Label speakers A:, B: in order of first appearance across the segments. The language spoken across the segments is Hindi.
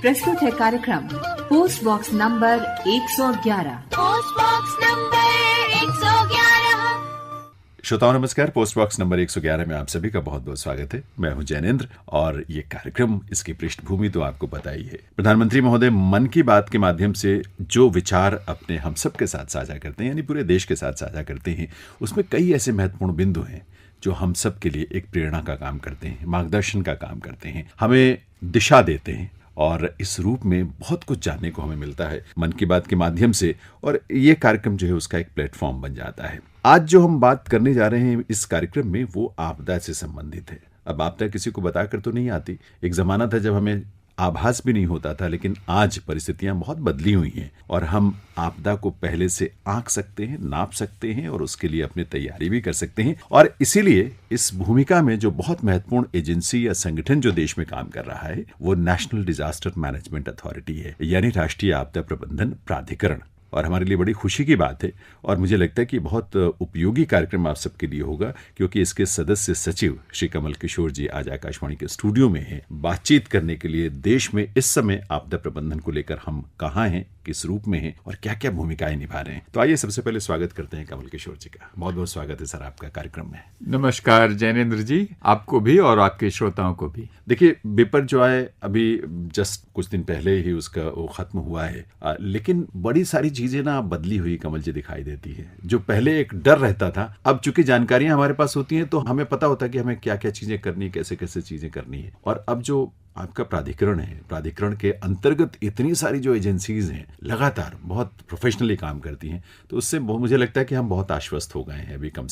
A: प्रस्तुत है कार्यक्रम post box number 111।
B: Post box number 111।
C: श्रोताओं नमस्कार। पोस्ट बॉक्स नंबर 111 में आप सभी का बहुत बहुत स्वागत है। मैं हूं जैनेन्द्र और ये कार्यक्रम, इसकी पृष्ठभूमि तो आपको पता ही है। प्रधानमंत्री महोदय मन की बात के माध्यम से जो विचार अपने हम सब के साथ साझा करते हैं, यानी पूरे देश के साथ साझा करते हैं, उसमें कई ऐसे महत्वपूर्ण बिंदु हैं जो हम सब के लिए एक प्रेरणा का काम करते हैं, मार्गदर्शन का काम करते हैं, हमें दिशा देते हैं। और इस रूप में बहुत कुछ जानने को हमें मिलता है मन की बात के माध्यम से, और ये कार्यक्रम जो है उसका एक प्लेटफॉर्म बन जाता है। आज जो हम बात करने जा रहे हैं इस कार्यक्रम में, वो आपदा से संबंधित है। अब आपदा किसी को बताकर तो नहीं आती। एक जमाना था जब हमें आभास भी नहीं होता था, लेकिन आज परिस्थितियां बहुत बदली हुई हैं और हम आपदा को पहले से आंक सकते हैं, नाप सकते हैं और उसके लिए अपनी तैयारी भी कर सकते हैं। और इसीलिए इस भूमिका में जो बहुत महत्वपूर्ण एजेंसी या संगठन जो देश में काम कर रहा है, वो नेशनल डिजास्टर मैनेजमेंट अथॉरिटी है, यानी राष्ट्रीय आपदा प्रबंधन प्राधिकरण। और हमारे लिए बड़ी खुशी की बात है और मुझे लगता है कि बहुत उपयोगी कार्यक्रम आप सबके लिए होगा, क्योंकि इसके सदस्य सचिव श्री कमल किशोर जी आज आकाशवाणी के स्टूडियो में हैं बातचीत करने के लिए। देश में इस समय आपदा प्रबंधन को लेकर हम कहाँ हैं, किस रूप में हैं और क्या क्या भूमिकाएं निभा रहे हैं। तो आइए सबसे पहले स्वागत करते हैं कमल किशोर जी का। बहुत बहुत स्वागत है सर आपका कार्यक्रम में।
D: नमस्कार जैनेन्द्र जी, आपको भी और आपके श्रोताओं को भी।
C: देखिए, विपर्जॉय अभी जस्ट कुछ दिन पहले ही उसका वो खत्म हुआ है, लेकिन बड़ी सारी चीजें ना बदली हुई कमल जी दिखाई देती है। जो पहले एक डर रहता था, अब चूंकि जानकारियां हमारे पास होती हैं तो हमें पता होता है कि हमें क्या क्या चीजें करनी है, कैसे कैसे चीजें करनी है। और अब जो आपका प्राधिकरण है, प्राधिकरण के अंतर्गत इतनी सारी जो एजेंसीज हैं लगातार बहुत प्रोफेशनली काम करती हैं, तो उससे मुझे लगता है कि हम बहुत आश्वस्त हो गए हैं अभी कम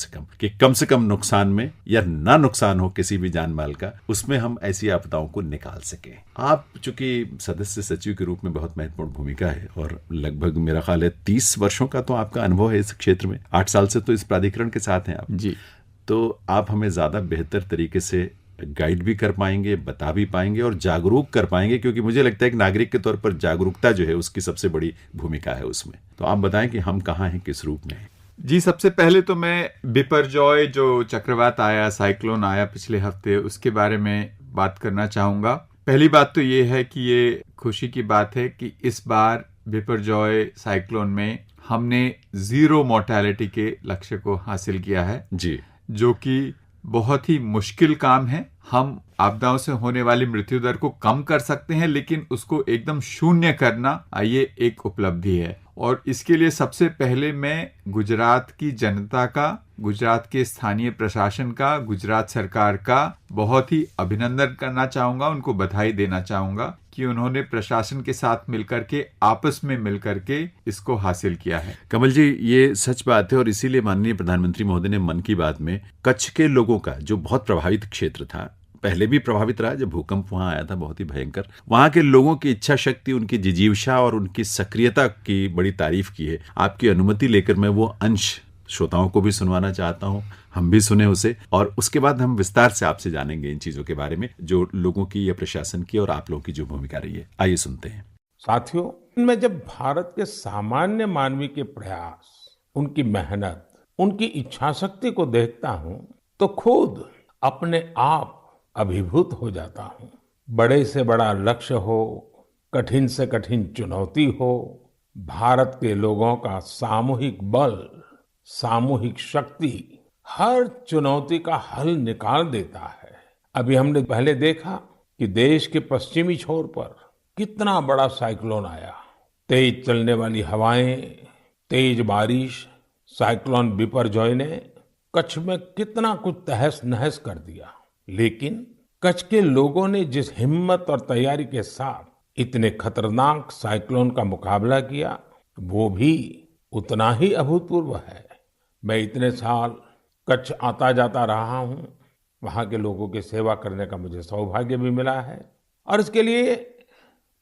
C: से कम नुकसान में या ना नुकसान हो किसी भी जान माल का, उसमें हम ऐसी आपदाओं को निकाल सके। आप चूंकि सदस्य सचिव के रूप में बहुत महत्वपूर्ण भूमिका है और लगभग मेरा ख्याल है 30 वर्षों का तो आपका अनुभव है इस क्षेत्र में। 8 साल से तो इस प्राधिकरण के साथ हैं आप
D: जी।
C: तो आप हमें ज्यादा बेहतर तरीके से गाइड भी कर पाएंगे, बता भी पाएंगे और जागरूक कर पाएंगे, क्योंकि मुझे लगता है कि नागरिक के तौर पर जागरूकता जो है उसकी सबसे बड़ी भूमिका है उसमें। तो आप बताएं कि हम कहाँ हैं, किस रूप में हैं।
D: जी, सबसे पहले तो मैं बिपरजॉय जो चक्रवात आया, साइक्लोन आया पिछले हफ्ते, उसके बारे में बात करना चाहूंगा। पहली बात तो ये है कि ये खुशी की बात है कि इस बार बिपरजॉय साइक्लोन में हमने 0 मोर्टेलिटी के लक्ष्य को हासिल किया है
C: जी,
D: जो कि बहुत ही मुश्किल काम है। हम आपदाओं से होने वाली मृत्यु दर को कम कर सकते हैं, लेकिन उसको एकदम शून्य करना ये एक उपलब्धि है। और इसके लिए सबसे पहले मैं गुजरात की जनता का, गुजरात के स्थानीय प्रशासन का, गुजरात सरकार का बहुत ही अभिनंदन करना चाहूंगा, उनको बधाई देना चाहूंगा कि उन्होंने प्रशासन के साथ मिलकर के, आपस में मिलकर के इसको हासिल किया है।
C: कमल जी, ये सच बात है और इसीलिए माननीय प्रधानमंत्री महोदय ने मन की बात में कच्छ के लोगों का, जो बहुत प्रभावित क्षेत्र था, पहले भी प्रभावित रहा, जब भूकंप वहां आया था बहुत ही भयंकर, वहां के लोगों की इच्छा शक्ति, उनकी जिजीविषा और उनकी सक्रियता की बड़ी तारीफ की है। आपकी अनुमति लेकर मैं वो अंश श्रोताओं को भी सुनवाना चाहता हूं, हम भी सुने उसे, और उसके बाद हम विस्तार से आपसे जानेंगे इन चीजों के बारे में, जो लोगों की या प्रशासन की और आप लोगों की जो भूमिका रही है। आइए सुनते हैं।
E: साथियों, मैं जब भारत के सामान्य मानवी के प्रयास, उनकी मेहनत, उनकी इच्छा शक्ति को देखता हूं तो खुद अपने आप अभिभूत हो जाता हूं। बड़े से बड़ा लक्ष्य हो, कठिन से कठिन चुनौती हो, भारत के लोगों का सामूहिक बल, सामूहिक शक्ति हर चुनौती का हल निकाल देता है। अभी हमने पहले देखा कि देश के पश्चिमी छोर पर कितना बड़ा साइक्लोन आया। तेज चलने वाली हवाएं, तेज बारिश, साइक्लोन बिपरजॉय ने कच्छ में कितना कुछ तहस नहस कर दिया। लेकिन कच्छ के लोगों ने जिस हिम्मत और तैयारी के साथ इतने खतरनाक साइक्लोन का मुकाबला किया, वो भी उतना ही अभूतपूर्व है। मैं इतने साल कच्छ आता जाता रहा हूं, वहां के लोगों की सेवा करने का मुझे सौभाग्य भी मिला है और इसके लिए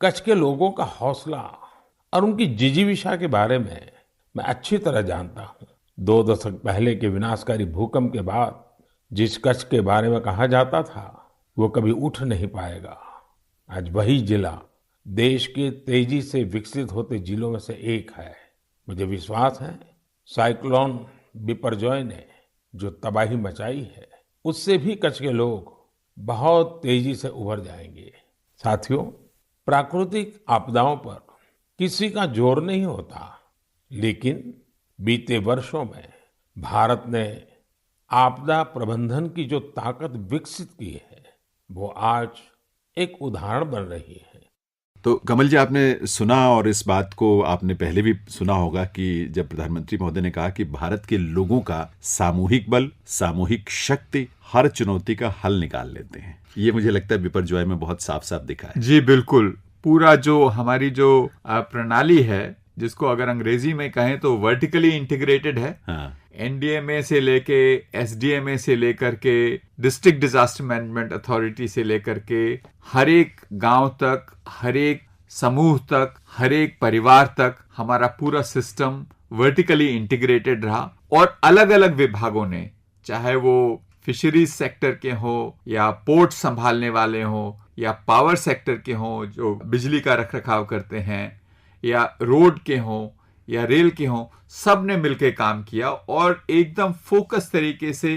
E: कच्छ के लोगों का हौसला और उनकी जिजीविषा के बारे में मैं अच्छी तरह जानता हूं। 2 दशक पहले के विनाशकारी भूकंप के बाद जिस कच्छ के बारे में कहा जाता था वो कभी उठ नहीं पाएगा, आज वही जिला देश के तेजी से विकसित होते जिलों में से एक है। मुझे विश्वास है साइक्लोन बिपरजॉय ने जो तबाही मचाई है, उससे भी कच्छ के लोग बहुत तेजी से उभर जाएंगे। साथियों, प्राकृतिक आपदाओं पर किसी का जोर नहीं होता, लेकिन बीते वर्षों में भारत ने आपदा प्रबंधन की जो ताकत विकसित की है, वो आज एक उदाहरण बन रही है।
C: तो कमल जी, आपने सुना और इस बात को आपने पहले भी सुना होगा कि जब प्रधानमंत्री महोदय ने कहा कि भारत के लोगों का सामूहिक बल, सामूहिक शक्ति हर चुनौती का हल निकाल लेते हैं, ये मुझे लगता है बिपरजॉय में बहुत साफ साफ दिखा है।
D: जी बिल्कुल, पूरा जो हमारी जो प्रणाली है, जिसको अगर अंग्रेजी में कहें तो वर्टिकली इंटीग्रेटेड है।
C: हाँ।
D: एनडीएमए से लेके एसडीएमए से लेकर के डिस्ट्रिक्ट डिजास्टर मैनेजमेंट अथॉरिटी से लेकर के हर एक गांव तक, हर एक समूह तक, हर एक परिवार तक हमारा पूरा सिस्टम वर्टिकली इंटीग्रेटेड रहा। और अलग अलग विभागों ने, चाहे वो फिशरीज सेक्टर के हो या पोर्ट संभालने वाले हो या पावर सेक्टर के हो जो बिजली का रखरखाव करते हैं, या रोड के हो या रेल के हो, सब ने मिलकर काम किया और एकदम फोकस तरीके से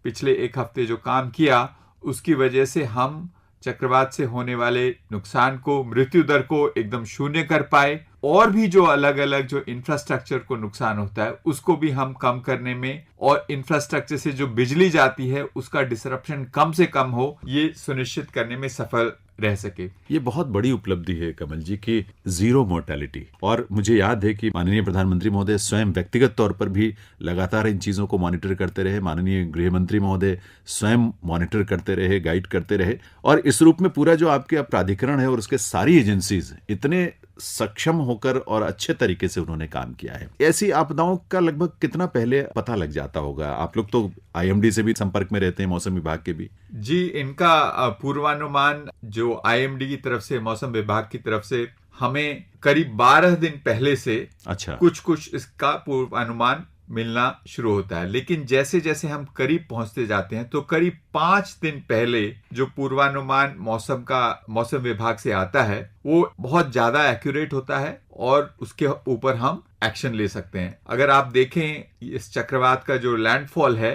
D: पिछले एक हफ्ते जो काम किया, उसकी वजह से हम चक्रवात से होने वाले नुकसान को, मृत्यु दर को एकदम शून्य कर पाए। और भी जो अलग अलग जो इंफ्रास्ट्रक्चर को नुकसान होता है उसको भी हम कम करने में, और इंफ्रास्ट्रक्चर से जो बिजली जाती है उसका डिसरप्शन कम से कम हो, ये सुनिश्चित करने में सफल रह सके।
C: ये बहुत बड़ी उपलब्धि है कमल जी की जीरो मोर्टेलिटी। और मुझे याद है कि माननीय प्रधानमंत्री महोदय स्वयं व्यक्तिगत तौर पर भी लगातार इन चीजों को मॉनिटर करते रहे, माननीय गृह मंत्री महोदय स्वयं मॉनिटर करते रहे, गाइड करते रहे, और इस रूप में पूरा जो आपके प्राधिकरण है और उसके सारी एजेंसीज इतने सक्षम होकर और अच्छे तरीके से उन्होंने काम किया है। ऐसी आपदाओं का लगभग कितना पहले पता लग जाता होगा? आप लोग तो आईएमडी से भी संपर्क में रहते हैं, मौसम विभाग के भी।
D: जी, इनका पूर्वानुमान जो आईएमडी की तरफ से, मौसम विभाग की तरफ से हमें करीब 12 दिन पहले से कुछ इसका पूर्वानुमान मिलना शुरू होता है। लेकिन जैसे जैसे हम करीब पहुंचते जाते हैं तो करीब 5 दिन पहले जो पूर्वानुमान मौसम विभाग से आता है वो बहुत ज्यादा एक्यूरेट होता है और उसके ऊपर हम एक्शन ले सकते हैं। अगर आप देखें इस चक्रवात का जो लैंडफॉल है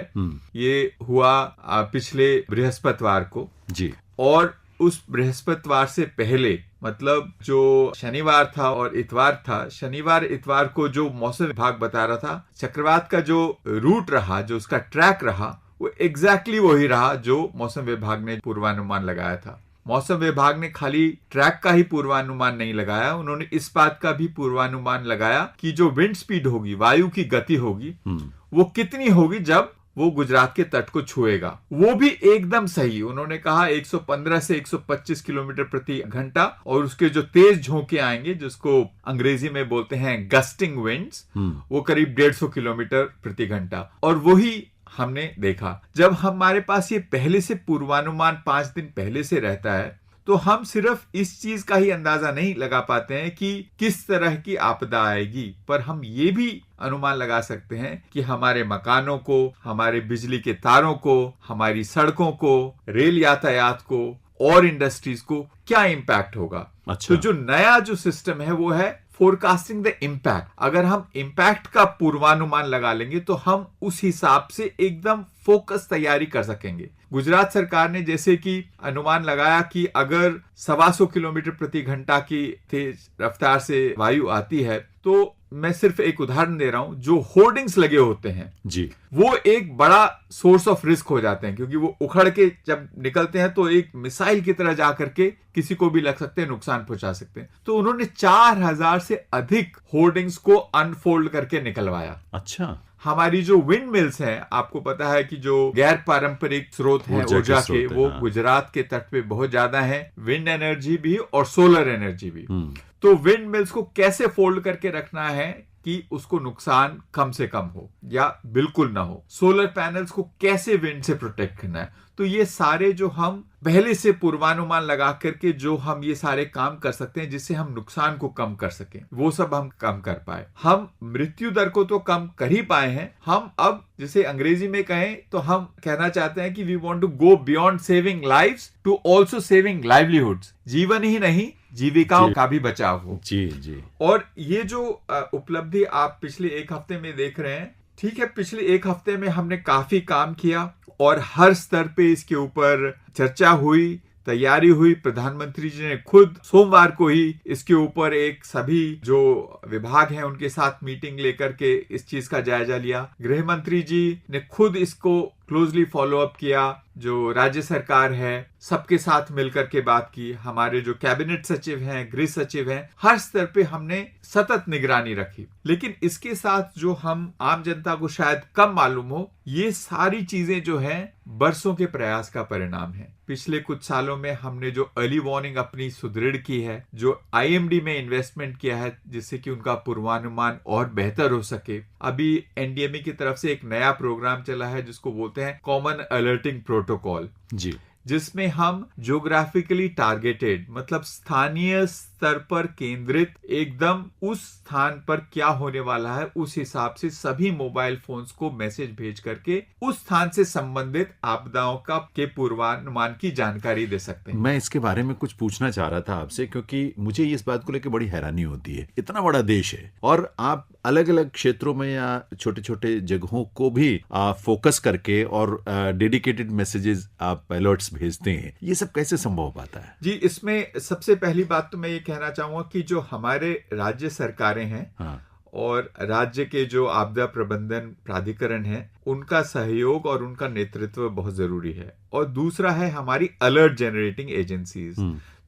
D: ये हुआ पिछले बृहस्पतिवार को जी, और उस बृहस्पतिवार से पहले मतलब जो शनिवार था और इतवार था, शनिवार इतवार को जो मौसम विभाग बता रहा था चक्रवात का जो रूट रहा, जो उसका ट्रैक रहा, वो एग्जैक्टली वही रहा जो मौसम विभाग ने पूर्वानुमान लगाया था। मौसम विभाग ने खाली ट्रैक का ही पूर्वानुमान नहीं लगाया, उन्होंने इस बात का भी पूर्वानुमान लगाया कि जो विंड स्पीड होगी, वायु की गति होगी, वो कितनी होगी जब वो गुजरात के तट को छुएगा। वो भी एकदम सही, उन्होंने कहा 115 से 125 किलोमीटर प्रति घंटा, और उसके जो तेज झोंके आएंगे जिसको अंग्रेजी में बोलते हैं गस्टिंग विंड्स, वो करीब 150 किलोमीटर प्रति घंटा। और वही हमने देखा। जब हमारे पास ये पहले से पूर्वानुमान 5 दिन पहले से रहता है तो हम सिर्फ इस चीज का ही अंदाजा नहीं लगा पाते हैं कि किस तरह की आपदा आएगी, पर हम ये भी अनुमान लगा सकते हैं कि हमारे मकानों को, हमारे बिजली के तारों को, हमारी सड़कों को, रेल यातायात को और इंडस्ट्रीज को क्या इम्पैक्ट होगा। तो जो नया जो सिस्टम है वो है फोरकास्टिंग द इम्पैक्ट। अगर हम इम्पैक्ट का पूर्वानुमान लगा लेंगे तो हम उस हिसाब से एकदम फोकस तैयारी कर सकेंगे। गुजरात सरकार ने जैसे कि अनुमान लगाया कि अगर 125 किलोमीटर प्रति घंटा की तेज रफ्तार से वायु आती है, तो मैं सिर्फ एक उदाहरण दे रहा हूं, जो होर्डिंग्स लगे होते हैं जी, वो एक बड़ा सोर्स ऑफ रिस्क हो जाते हैं, क्योंकि वो उखड़ के जब निकलते हैं तो एक मिसाइल की तरह जाकर के किसी को भी लग सकते हैं, नुकसान पहुंचा सकते हैं। तो उन्होंने 4000 से अधिक होर्डिंग्स को अनफोल्ड करके निकलवाया।
C: अच्छा,
D: हमारी जो विंड मिल्स हैं, आपको पता है कि जो गैर पारंपरिक स्रोत हैं ऊर्जा के, वो गुजरात के तट पे बहुत ज्यादा है, विंड एनर्जी भी और सोलर एनर्जी भी। तो विंड मिल्स को कैसे फोल्ड करके रखना है कि उसको नुकसान कम से कम हो या बिल्कुल ना हो, सोलर पैनल्स को कैसे विंड से प्रोटेक्ट करना है। तो ये सारे जो हम पहले से पूर्वानुमान लगा करके जो हम ये सारे काम कर सकते हैं जिससे हम नुकसान को कम कर सकें, वो सब हम कम कर पाए। हम मृत्यु दर को तो कम कर ही पाए हैं, हम अब जिसे अंग्रेजी में कहें तो हम कहना चाहते हैं कि we want to go beyond saving lives to also saving livelihoods. जीवन ही नहीं, जीविकाओं का भी बचाव हो।
C: जी जी।
D: और ये जो उपलब्धि आप पिछले एक हफ्ते में देख रहे हैं, ठीक है, पिछले एक हफ्ते में हमने काफी काम किया और हर स्तर पे इसके ऊपर चर्चा हुई, तैयारी हुई। प्रधानमंत्री जी ने खुद सोमवार को ही इसके ऊपर एक सभी जो विभाग हैं उनके साथ मीटिंग लेकर के इस चीज का जायजा लिया। गृह मंत्री जी ने खुद इसको क्लोजली फॉलो अप किया। जो राज्य सरकार है सबके साथ मिलकर के बात की। हमारे जो कैबिनेट सचिव हैं, गृह सचिव हैं, हर स्तर पे हमने सतत निगरानी रखी। लेकिन इसके साथ जो हम आम जनता को शायद कम मालूम हो, ये सारी चीजें जो हैं बरसों के प्रयास का परिणाम है। पिछले कुछ सालों में हमने जो अर्ली वार्निंग अपनी सुदृढ़ की है, जो IMD में इन्वेस्टमेंट किया है जिससे कि उनका पूर्वानुमान और बेहतर हो सके। अभी NDMA की तरफ से एक नया प्रोग्राम चला है जिसको बोलते हैं कॉमन अलर्टिंग प्रोटोकॉल जी, जिसमें हम ज्योग्राफिकली टारगेटेड मतलब स्थानीय स्तर पर केंद्रित एकदम उस स्थान पर क्या होने वाला है उस हिसाब से सभी मोबाइल फोन्स को मैसेज भेज करके उस स्थान से संबंधित आपदाओं का के पूर्वानुमान की जानकारी दे सकते हैं।
C: मैं इसके बारे में कुछ पूछना चाह रहा था आपसे, क्योंकि मुझे इस बात को लेकर बड़ी हैरानी होती है। इतना बड़ा देश है और आप अलग अलग क्षेत्रों में या छोटे छोटे जगहों को भी फोकस करके और डेडिकेटेड मैसेजेस आप अलर्ट्स भेजते हैं। ये सब कैसे संभव हो पाता है?
D: जी, इसमें सबसे पहली बात तो मैं ये कहना चाहूंगा कि जो हमारे राज्य सरकारें हैं और राज्य के जो आपदा प्रबंधन प्राधिकरण है उनका सहयोग और उनका नेतृत्व बहुत जरूरी है। और दूसरा है हमारी अलर्ट जनरेटिंग एजेंसीज,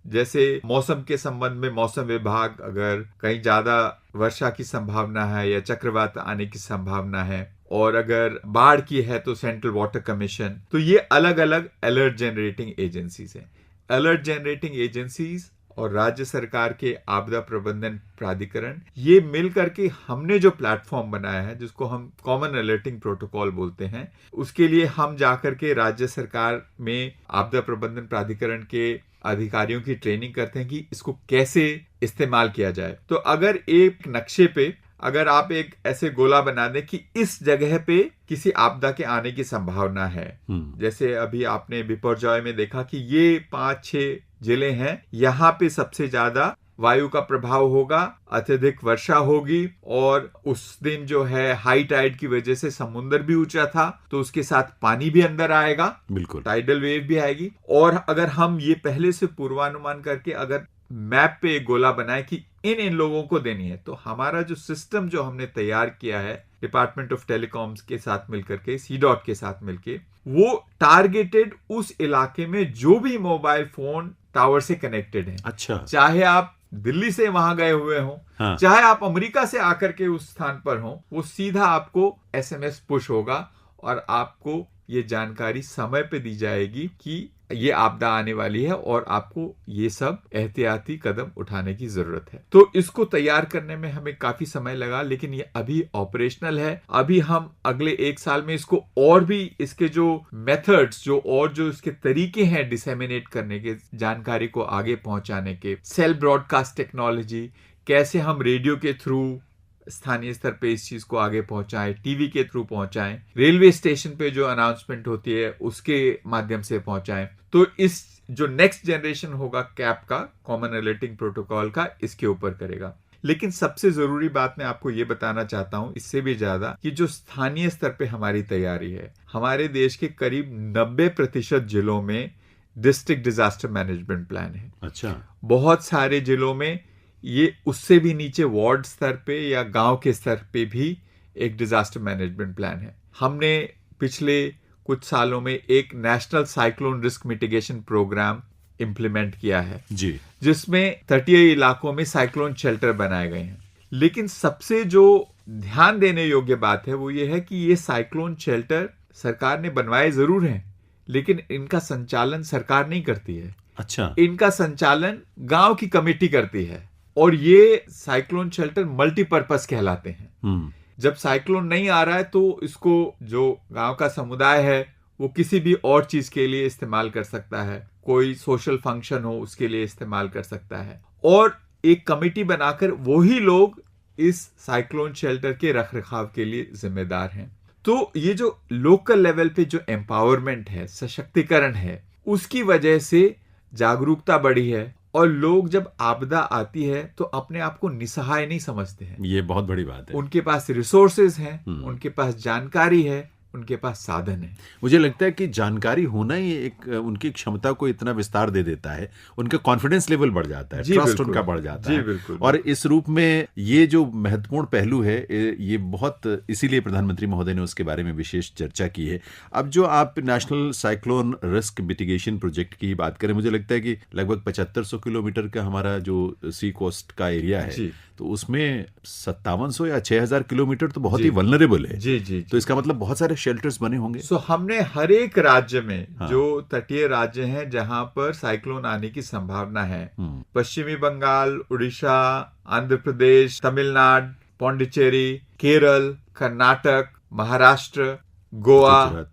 D: जैसे मौसम के संबंध में मौसम विभाग, अगर कहीं ज्यादा वर्षा की संभावना है या चक्रवात आने की संभावना है, और अगर बाढ़ की है तो सेंट्रल वाटर कमीशन। तो ये अलग अलग अलर्ट जनरेटिंग एजेंसीज हैं। अलर्ट जनरेटिंग एजेंसीज और राज्य सरकार के आपदा प्रबंधन प्राधिकरण ये मिल करके हमने जो प्लेटफॉर्म बनाया है जिसको हम कॉमन अलर्टिंग प्रोटोकॉल बोलते हैं, उसके लिए हम जाकर के राज्य सरकार में आपदा प्रबंधन प्राधिकरण के अधिकारियों की ट्रेनिंग करते हैं कि इसको कैसे इस्तेमाल किया जाए। तो अगर एक नक्शे पे अगर आप एक ऐसे गोला बना दें कि इस जगह पे किसी आपदा के आने की संभावना है, जैसे अभी आपने बिपरजॉय में देखा कि ये 5-6 जिले हैं, यहाँ पे सबसे ज्यादा वायु का प्रभाव होगा, अत्यधिक वर्षा होगी और उस दिन जो है हाई टाइड की वजह से समुद्र भी ऊंचा था तो उसके साथ पानी भी अंदर आएगा, बिल्कुल टाइडल वेव भी आएगी। और अगर हम ये पहले से पूर्वानुमान करके अगर मैप पे एक गोला बनाए कि इन लोगों को देनी है, तो हमारा जो सिस्टम जो हमने तैयार किया है डिपार्टमेंट ऑफ टेलीकॉम्स के साथ मिलकर के, CDOT के साथ मिलके, वो टारगेटेड उस इलाके में जो भी मोबाइल फोन टावर से कनेक्टेड है, अच्छा, चाहे आप दिल्ली से वहां गए हुए हो, चाहे आप अमेरिका से आकर के उस स्थान पर हो, वो सीधा आपको SMS पुश होगा और आपको ये जानकारी समय पे दी जाएगी कि ये आपदा आने वाली है और आपको ये सब एहतियाती कदम उठाने की जरूरत है। तो इसको तैयार करने में हमें काफी समय लगा, लेकिन ये अभी ऑपरेशनल है। अभी हम अगले 1 साल में इसको और भी इसके जो मेथड्स जो इसके तरीके हैं डिसेमिनेट करने के, जानकारी को आगे पहुंचाने के, सेल ब्रॉडकास्ट टेक्नोलॉजी, कैसे हम रेडियो के थ्रू स्थानीय स्तर पे इस चीज को आगे पहुंचाएं, टीवी के थ्रू पहुंचाएं, रेलवे स्टेशन पे जो अनाउंसमेंट होती है उसके माध्यम से पहुंचाएं। तो इस जो नेक्स्ट जनरेशन होगा कैप का, कॉमन अलर्टिंग प्रोटोकॉल का, इसके ऊपर करेगा। लेकिन सबसे जरूरी बात मैं आपको ये बताना चाहता हूं इससे भी ज्यादा कि जो स्थानीय स्तर पे हमारी तैयारी है, हमारे देश के करीब 90% जिलों में डिस्ट्रिक्ट डिजास्टर मैनेजमेंट प्लान है। अच्छा, बहुत सारे जिलों में ये उससे भी नीचे वार्ड स्तर पे या गांव के स्तर पे भी एक डिजास्टर मैनेजमेंट प्लान है। हमने पिछले कुछ सालों में एक national cyclone risk mitigation programme implement किया है जी, जिसमें तटीय इलाकों में साइक्लोन शेल्टर बनाए गए हैं। लेकिन सबसे जो ध्यान देने योग्य बात है वो ये है कि ये साइक्लोन शेल्टर सरकार ने बनवाए जरूर हैं, लेकिन इनका संचालन सरकार नहीं करती है। अच्छा, इनका संचालन गांव की कमेटी करती है और ये साइक्लोन शेल्टर मल्टीपर्पस कहलाते हैं। जब साइक्लोन नहीं आ रहा है तो इसको जो गांव का समुदाय है वो किसी भी और चीज के लिए इस्तेमाल कर सकता है, कोई सोशल फंक्शन हो उसके लिए इस्तेमाल कर सकता है, और एक कमेटी बनाकर वही लोग इस साइक्लोन शेल्टर के रखरखाव के लिए जिम्मेदार हैं। तो ये जो लोकल लेवल पे जो एम्पावरमेंट है, सशक्तिकरण है, उसकी वजह से जागरूकता बढ़ी है और लोग जब आपदा आती है तो अपने आप को निसहाय नहीं समझते हैं।
C: ये बहुत बड़ी बात है।
D: उनके पास रिसोर्सेज हैं, उनके पास जानकारी है, उनके पास साधन है।
C: मुझे लगता है कि जानकारी होना ही एक उनकी क्षमता को इतना विस्तार दे देता है, उनका कॉन्फिडेंस लेवल बढ़ जाता है, ट्रस्ट उनका बढ़ जाता है।
D: बिल्कुल।
C: और इस रूप में ये जो महत्वपूर्ण पहलू है, ये बहुत, इसीलिए प्रधानमंत्री महोदय ने उसके बारे में विशेष चर्चा की है। अब जो आप national cyclone risk mitigation project की बात करें, मुझे लगता है कि लगभग 7500 किलोमीटर का हमारा जो सी कोस्ट का एरिया है, तो उसमें 5700 या 6000 किलोमीटर तो बहुत ही वल्नरेबल है।
D: जी।
C: तो इसका मतलब बहुत सारे शेल्टर्स बने होंगे।
D: हमने हर एक राज्य में, जो तटीय राज्य हैं जहां पर साइक्लोन आने की संभावना है, पश्चिमी बंगाल, उड़ीसा, आंध्र प्रदेश, तमिलनाडु, पौंडीचेरी, केरल, कर्नाटक, महाराष्ट्र, गोवा,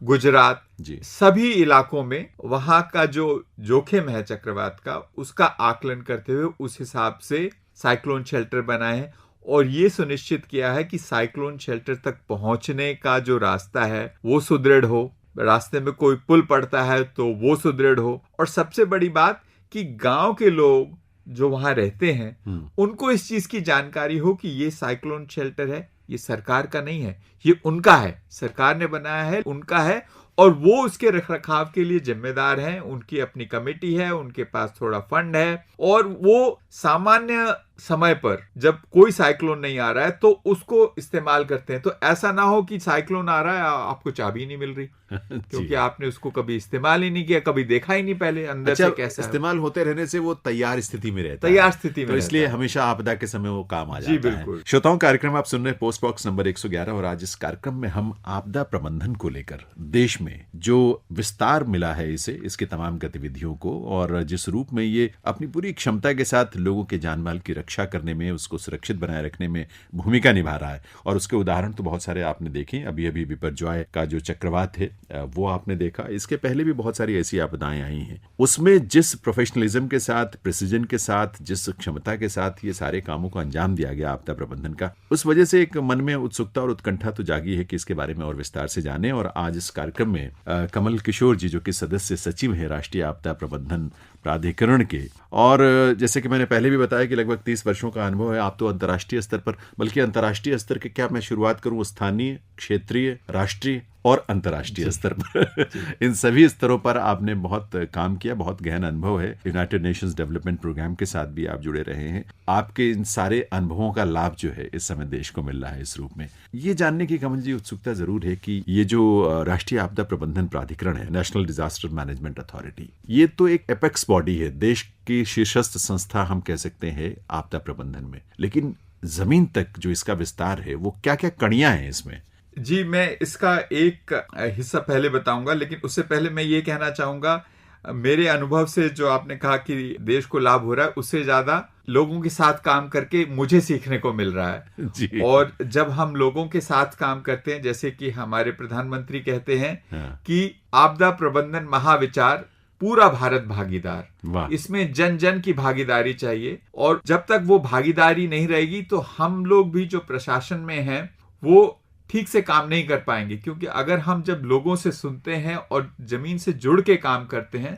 D: गुजरात, सभी इलाकों में वहां का जो जोखिम है चक्रवात का, उसका आकलन करते हुए उस हिसाब से साइक्लोन शेल्टर बनाए हैं और ये सुनिश्चित किया है कि साइक्लोन शेल्टर तक पहुंचने का जो रास्ता है वो सुदृढ़ हो, रास्ते में कोई पुल पड़ता है तो वो सुदृढ़ हो, और सबसे बड़ी बात कि गांव के लोग जो वहां रहते हैं उनको इस चीज की जानकारी हो कि ये साइक्लोन शेल्टर है, ये सरकार का नहीं है, ये उनका है, सरकार ने बनाया है, उनका है, और वो उसके रखरखाव के लिए जिम्मेदार हैं। उनकी अपनी कमेटी है, उनके पास थोड़ा फंड है, और वो सामान्य समय पर जब कोई साइक्लोन नहीं आ रहा है तो उसको इस्तेमाल करते हैं। तो ऐसा ना हो कि साइक्लोन आ रहा है आपको चाबी नहीं मिल रही क्योंकि आपने उसको कभी इस्तेमाल ही नहीं किया, कभी देखा ही नहीं पहले अंदर से कैसा
C: इस्तेमाल होते रहने से वो तैयार स्थिति में रहता
D: है, तैयार स्थिति में,
C: तो इसलिए हमेशा आपदा के समय वो काम आ जाता है।
D: जी बिल्कुल।
C: श्रोताओं, कार्यक्रम आप सुन रहे हैं पोस्ट बॉक्स नंबर 111, और आज इस कार्यक्रम में हम आपदा प्रबंधन को लेकर देश में जो विस्तार मिला है इसे, इसके तमाम गतिविधियों को, और जिस रूप में ये अपनी पूरी क्षमता के साथ लोगों के जान माल की रक्षा करने में, उसको सुरक्षित बनाए रखने में भूमिका निभा रहा है। और उसके उदाहरण तो बहुत सारे आपने देखे। अभी अभी बिपरजॉय का जो चक्रवात है वो आपने देखा, इसके पहले भी बहुत सारी ऐसी आपदाएं आई हैं। उसमें जिस प्रोफेशनलिज्म के साथ, प्रिसीजन के साथ, जिस क्षमता के साथ ये सारे कामों को अंजाम दिया गया आपदा प्रबंधन का, उस वजह से एक मन में उत्सुकता और उत्कंठा तो जागी है कि इसके बारे में और विस्तार से जाने। और आज इस कार्यक्रम में कमल किशोर जी, जो कि सदस्य सचिव है राष्ट्रीय आपदा प्रबंधन प्राधिकरण के, और जैसे कि मैंने पहले भी बताया कि लगभग 30 वर्षों का अनुभव है। आप तो अंतर्राष्ट्रीय स्तर पर, बल्कि अंतर्राष्ट्रीय स्तर के क्या मैं शुरुआत करूं, स्थानीय, क्षेत्रीय, राष्ट्रीय और अंतर्राष्ट्रीय स्तर पर इन सभी स्तरों पर आपने बहुत काम किया, बहुत गहन अनुभव है। यूनाइटेड नेशंस डेवलपमेंट प्रोग्राम के साथ भी आप जुड़े रहे हैं। आपके इन सारे अनुभवों का लाभ जो है इस समय देश को मिल रहा है। इस रूप में ये जानने की कमल जी उत्सुकता जरूर है कि ये जो राष्ट्रीय आपदा प्रबंधन प्राधिकरण है, नेशनल डिजास्टर मैनेजमेंट अथॉरिटी, ये तो एक एपेक्स बॉडी है, देश की शीर्षस्थ संस्था हम कह सकते हैं आपदा प्रबंधन में, लेकिन जमीन तक जो इसका विस्तार है वो क्या क्या कड़ियां हैं इसमें?
D: जी, मैं इसका एक हिस्सा पहले बताऊंगा, लेकिन उससे पहले मैं ये कहना चाहूंगा, मेरे अनुभव से जो आपने कहा कि देश को लाभ हो रहा है, उससे ज्यादा लोगों के साथ काम करके मुझे सीखने को मिल रहा है जी। और जब हम लोगों के साथ काम करते हैं, जैसे कि हमारे प्रधानमंत्री कहते हैं कि आपदा प्रबंधन महाविचार, पूरा भारत भागीदार, इसमें जन जन की भागीदारी चाहिए, और जब तक वो भागीदारी नहीं रहेगी तो हम लोग भी जो प्रशासन में हैं वो ठीक से काम नहीं कर पाएंगे। क्योंकि अगर हम जब लोगों से सुनते हैं और जमीन से जुड़ के काम करते हैं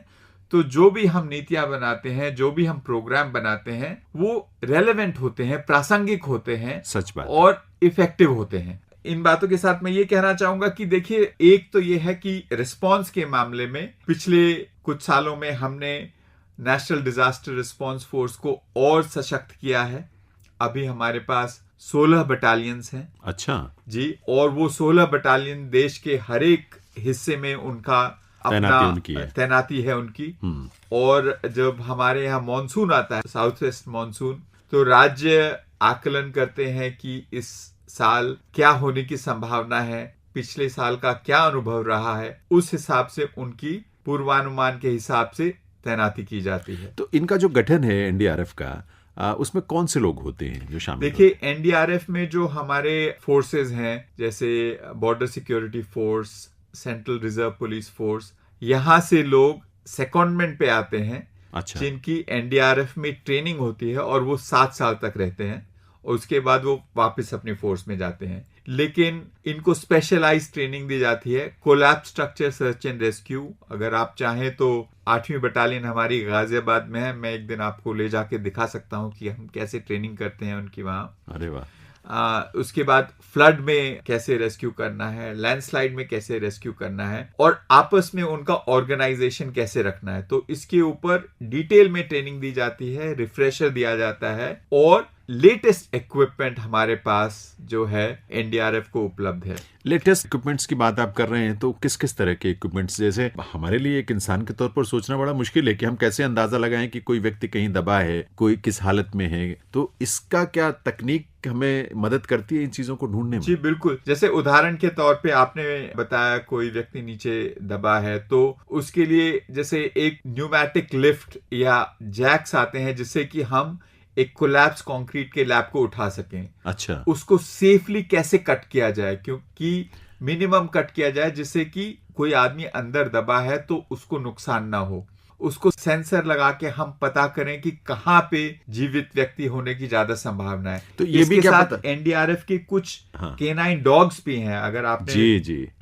D: तो जो भी हम नीतियां बनाते हैं, जो भी हम प्रोग्राम बनाते हैं, वो रेलेवेंट होते हैं, प्रासंगिक होते हैं,
C: सच बात,
D: और इफेक्टिव होते हैं। इन बातों के साथ मैं ये कहना चाहूंगा कि देखिए, एक तो ये है कि रिस्पांस के मामले में पिछले कुछ सालों में हमने नेशनल डिजास्टर रिस्पांस फोर्स को और सशक्त किया है। अभी हमारे पास 16 बटालियंस हैं।
C: अच्छा
D: जी, और वो 16 बटालियन देश के हर एक हिस्से में उनका अपना तैनाती है उनकी। और जब हमारे यहाँ मॉनसून आता है, साउथ वेस्ट मॉनसून, तो राज्य आकलन करते हैं कि इस साल क्या होने की संभावना है, पिछले साल का क्या अनुभव रहा है, उस हिसाब से उनकी पूर्वानुमान के हिसाब से तैनाती की जाती है।
C: तो इनका जो गठन है एनडीआरएफ का, उसमें कौन से लोग होते हैं जो शामिल?
D: देखिए, एनडीआरएफ में जो हमारे फोर्सेस हैं, जैसे border security force, central reserve police force, यहाँ से लोग सेकंडमेंट पे आते हैं।
C: अच्छा।
D: जिनकी एनडीआरएफ में ट्रेनिंग होती है और वो 7 साल तक रहते हैं, और उसके बाद वो वापस अपनी फोर्स में जाते हैं। लेकिन इनको स्पेशलाइज ट्रेनिंग दी जाती है, collapse structure search and rescue. अगर आप चाहें तो 8वीं बटालियन हमारी गाजियाबाद में है, मैं एक दिन आपको ले जाके दिखा सकता हूं कि हम कैसे ट्रेनिंग करते हैं उनकी वहां।
C: अरे वाह।
D: उसके बाद फ्लड में कैसे रेस्क्यू करना है, लैंडस्लाइड में कैसे रेस्क्यू करना है, और आपस में उनका ऑर्गेनाइजेशन कैसे रखना है। तो इसके ऊपर डिटेल में ट्रेनिंग दी जाती है, रिफ्रेशर दिया जाता है, और लेटेस्ट इक्विपमेंट हमारे पास जो है एनडीआरएफ को उपलब्ध है।
C: लेटेस्ट इक्विपमेंट्स की बात आप कर रहे हैं, तो किस किस तरह के इक्विपमेंट्स? जैसे हमारे लिए एक इंसान के तौर पर सोचना बड़ा मुश्किल है कि हम कैसे अंदाजा लगाएं कि कोई व्यक्ति कहीं दबा है, कोई किस हालत में है। तो इसका क्या तकनीक हमें मदद करती है इन चीजों को ढूंढने में?
D: जी बिल्कुल। जैसे उदाहरण के तौर पे आपने बताया कोई व्यक्ति नीचे दबा है, तो उसके लिए जैसे एक न्यूमैटिक लिफ्ट या जैक्स आते हैं जिससे कि हम एक कोलैप्स कंक्रीट के लैब को उठा सकें।
C: अच्छा।
D: उसको सेफली कैसे कट किया जाए, क्योंकि मिनिमम कट किया जाए जिससे कि कोई आदमी अंदर दबा है तो उसको नुकसान ना हो। उसको सेंसर लगा के हम पता करें कि कहाँ पे जीवित व्यक्ति होने की ज्यादा संभावना है।
C: तो ये भी क्या पता?
D: एनडीआरएफ के कुछ केनाइन डॉग्स भी हैं। अगर आपने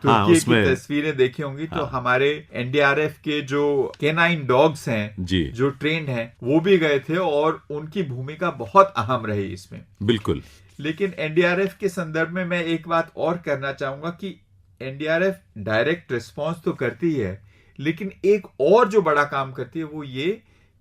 C: तुर्की
D: की तस्वीरें देखी होंगी तो हमारे एनडीआरएफ के जो केनाइन डॉग्स हैं जो ट्रेंड हैं वो भी गए थे और उनकी भूमिका बहुत अहम रही इसमें।
C: बिल्कुल।
D: लेकिन एनडीआरएफ के संदर्भ में मैं एक बात और करना चाहूंगा कि एनडीआरएफ डायरेक्ट रिस्पॉन्स तो करती है, लेकिन एक और जो बड़ा काम करती है वो ये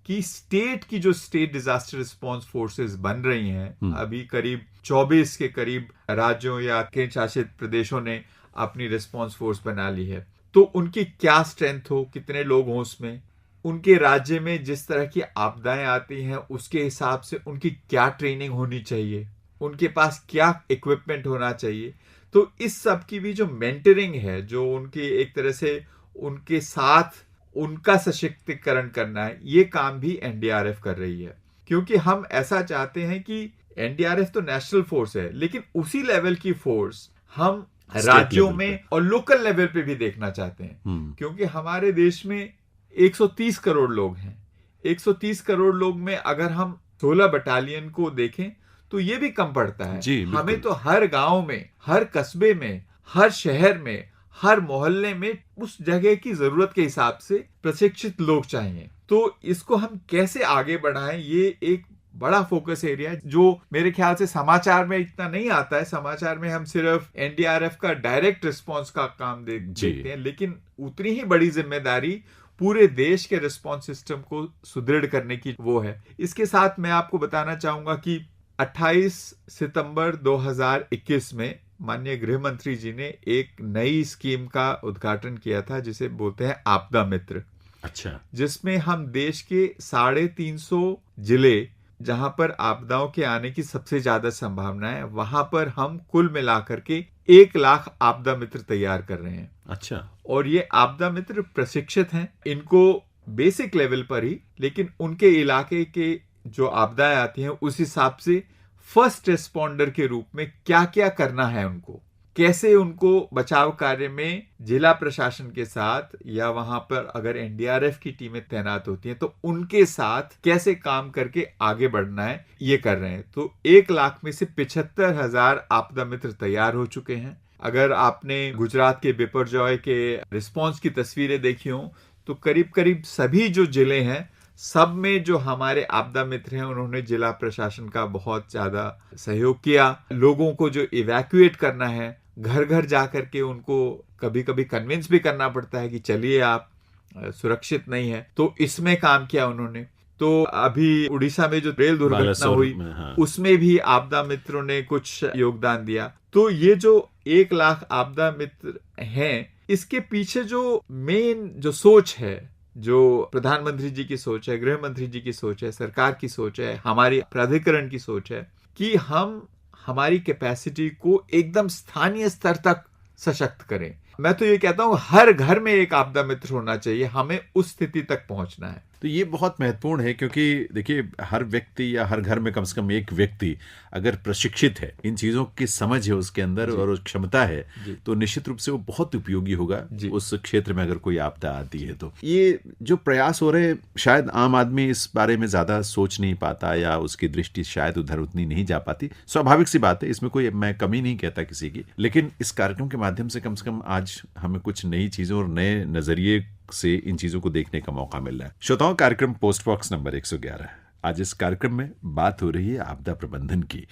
D: कि स्टेट की जो स्टेट डिजास्टर रिस्पांस फोर्सेस बन रही हैं, अभी करीब 24 के करीब राज्यों या केंद्र शासित प्रदेशों ने अपनी रिस्पांस फोर्स बना ली है। तो उनकी क्या स्ट्रेंथ हो, कितने लोग हों उसमें, उनके राज्य में जिस तरह की आपदाएं आती हैं उसके हिसाब से उनकी क्या ट्रेनिंग होनी चाहिए, उनके पास क्या इक्विपमेंट होना चाहिए। तो इस सब की भी जो मेंटरिंग है, जो उनकी एक तरह से उनके साथ उनका सशक्तिकरण करना है, ये काम भी एनडीआरएफ कर रही है। क्योंकि हम ऐसा चाहते हैं कि एनडीआरएफ तो नेशनल फोर्स है, लेकिन उसी लेवल की फोर्स हम राज्यों में और लोकल लेवल पे भी देखना चाहते हैं। क्योंकि हमारे देश में 130 करोड़ लोग हैं। 130 करोड़ लोग में अगर हम 16 बटालियन को देखें तो ये भी कम पड़ता है। हमें तो हर गांव में, हर कस्बे में, हर शहर में, हर मोहल्ले में उस जगह की जरूरत के हिसाब से प्रशिक्षित लोग चाहिए। तो इसको हम कैसे आगे बढ़ाएं, ये एक बड़ा फोकस एरिया है जो मेरे ख्याल से समाचार में इतना नहीं आता है। समाचार में हम सिर्फ एनडीआरएफ का डायरेक्ट रिस्पांस का काम देखते हैं, लेकिन उतनी ही बड़ी जिम्मेदारी पूरे देश के रिस्पांस सिस्टम को सुदृढ़ करने की वो है। इसके साथ मैं आपको बताना चाहूंगा कि 28 सितंबर 2021 में माननीय गृह मंत्री जी ने एक नई स्कीम का उद्घाटन किया था जिसे बोलते हैं आपदा मित्र।
C: अच्छा।
D: जिसमें हम देश के 350 जिले जहां पर आपदाओं के आने की सबसे ज्यादा संभावना है, वहां पर हम कुल मिलाकर के 1 लाख आपदा मित्र तैयार कर रहे हैं।
C: अच्छा।
D: और ये आपदा मित्र प्रशिक्षित हैं, इनको बेसिक लेवल पर ही, लेकिन उनके इलाके के जो आपदाएं आती हैं उस हिसाब से फर्स्ट रिस्पॉन्डर के रूप में क्या क्या करना है, उनको कैसे उनको बचाव कार्य में जिला प्रशासन के साथ या वहां पर अगर एनडीआरएफ की टीमें तैनात होती हैं तो उनके साथ कैसे काम करके आगे बढ़ना है, ये कर रहे हैं। तो 1 लाख में से 75,000 आपदा मित्र तैयार हो चुके हैं। अगर आपने गुजरात के बिपरजॉय के रिस्पॉन्स की तस्वीरें देखी हो तो करीब करीब सभी जो जिले हैं सब में जो हमारे आपदा मित्र हैं उन्होंने जिला प्रशासन का बहुत ज्यादा सहयोग किया। लोगों को जो इवैक्यूएट करना है, घर घर जाकर के उनको कभी कभी कन्विंस भी करना पड़ता है कि चलिए आप, सुरक्षित नहीं है, तो इसमें काम किया उन्होंने। तो अभी उड़ीसा में जो रेल दुर्घटना हुई उसमें भी आपदा मित्रों ने कुछ योगदान दिया। तो ये जो 1 लाख आपदा मित्र हैं, इसके पीछे जो मेन जो सोच है, जो प्रधानमंत्री जी की सोच है, गृह मंत्री जी की सोच है, सरकार की सोच है, हमारी प्राधिकरण की सोच है कि हम हमारी कैपेसिटी को एकदम स्थानीय स्तर तक सशक्त करें। मैं तो ये कहता हूं हर घर में एक आपदा मित्र होना चाहिए, हमें उस स्थिति तक पहुंचना है।
C: तो ये बहुत महत्वपूर्ण है क्योंकि देखिए हर व्यक्ति या हर घर में कम से कम एक व्यक्ति अगर प्रशिक्षित है, इन चीजों की समझ है उसके अंदर और क्षमता है, तो निश्चित रूप से वो बहुत उपयोगी होगा उस क्षेत्र में अगर कोई आपदा आती है। तो ये जो प्रयास हो रहे, शायद आम आदमी इस बारे में ज्यादा सोच नहीं पाता या उसकी दृष्टि शायद उधर उतनी नहीं जा पाती। स्वाभाविक सी बात है, इसमें कोई मैं कमी नहीं कहता किसी की, लेकिन इस कार्यक्रम के माध्यम से कम आज हमें कुछ नई चीजों और नए नजरिए से इन चीजों को देखने का मौका मिल रहा है। श्रोताओं, कार्यक्रम पोस्ट बॉक्स नंबर 111। आज इस कार्यक्रम में बात हो रही है आपदा प्रबंधन की।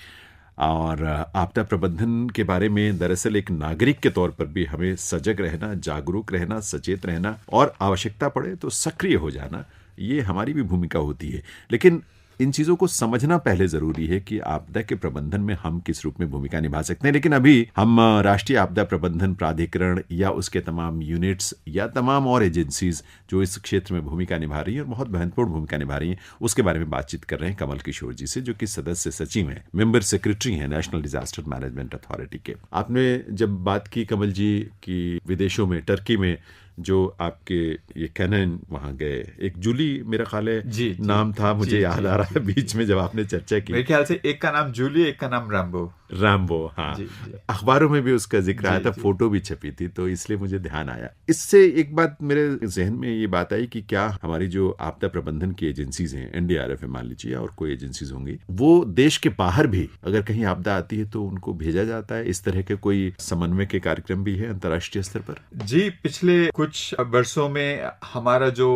C: और आपदा प्रबंधन के बारे में दरअसल एक नागरिक के तौर पर भी हमें सजग रहना, जागरूक रहना, सचेत रहना और आवश्यकता पड़े तो सक्रिय हो जाना, ये हमारी भी भूमिका होती है। लेकिन इन चीज़ों को समझना पहले ज़रूरी है कि आपदा के प्रबंधन में हम किस रूप में भूमिका निभा सकते हैं। लेकिन अभी हम राष्ट्रीय आपदा प्रबंधन प्राधिकरण या उसके तमाम यूनिट्स या तमाम और एजेंसीज जो इस क्षेत्र में भूमिका निभा रही हैं और बहुत महत्वपूर्ण भूमिका निभा रही हैं, उसके बारे में बातचीत कर रहे हैं कमल किशोर जी से, जो कि सदस्य सचिव हैं, मेंबर सेक्रेटरी हैं नेशनल डिजास्टर मैनेजमेंट अथॉरिटी के। आपने जब बात की कमल जी की विदेशों में, टर्की में जो आपके ये कैनन वहां गए, एक जूली मेरा ख्याल है
D: जी,
C: नाम था, मुझे याद आ रहा है
D: जी,
C: बीच में जब आपने चर्चा की।
D: मेरे ख्याल से एक का नाम जूली, एक का नाम रैम्बो।
C: हाँ,
D: जी।
C: अखबारों में भी उसका जिक्र आया था, फोटो भी छपी थी, तो इसलिए मुझे ध्यान आया। इससे एक बात मेरे जहन में ये बात आई कि क्या हमारी जो आपदा प्रबंधन की एजेंसीज हैं, एनडीआरएफ मान लीजिए और कोई एजेंसीज होंगी, वो देश के बाहर भी अगर कहीं आपदा आती है तो उनको भेजा जाता है? इस तरह के कोई समन्वय के कार्यक्रम भी है अंतर्राष्ट्रीय स्तर पर?
D: जी, पिछले कुछ वर्षों में हमारा जो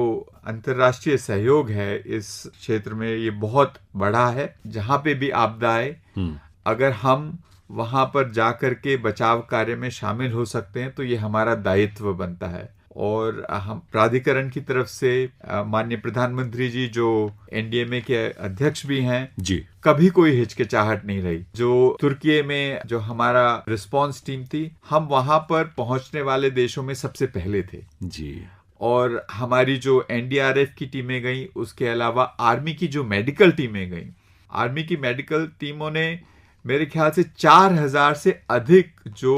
D: अंतर्राष्ट्रीय सहयोग है इस क्षेत्र में ये बहुत बड़ा है। जहाँ पे भी आपदा आए, अगर हम वहां पर जाकर के बचाव कार्य में शामिल हो सकते हैं तो ये हमारा दायित्व बनता है। और हम प्राधिकरण की तरफ से माननीय प्रधानमंत्री जी जो एनडीएमए के अध्यक्ष भी हैं
C: जी,
D: कभी कोई हिचकिचाहट नहीं रही। जो तुर्की में जो हमारा रिस्पांस टीम थी, हम वहां पर पहुंचने वाले देशों में सबसे पहले थे
C: जी।
D: और हमारी जो एनडीआरएफ की टीमें गई, उसके अलावा आर्मी की जो मेडिकल टीमें गई, आर्मी की मेडिकल टीमों ने मेरे ख्याल से 4000 से अधिक जो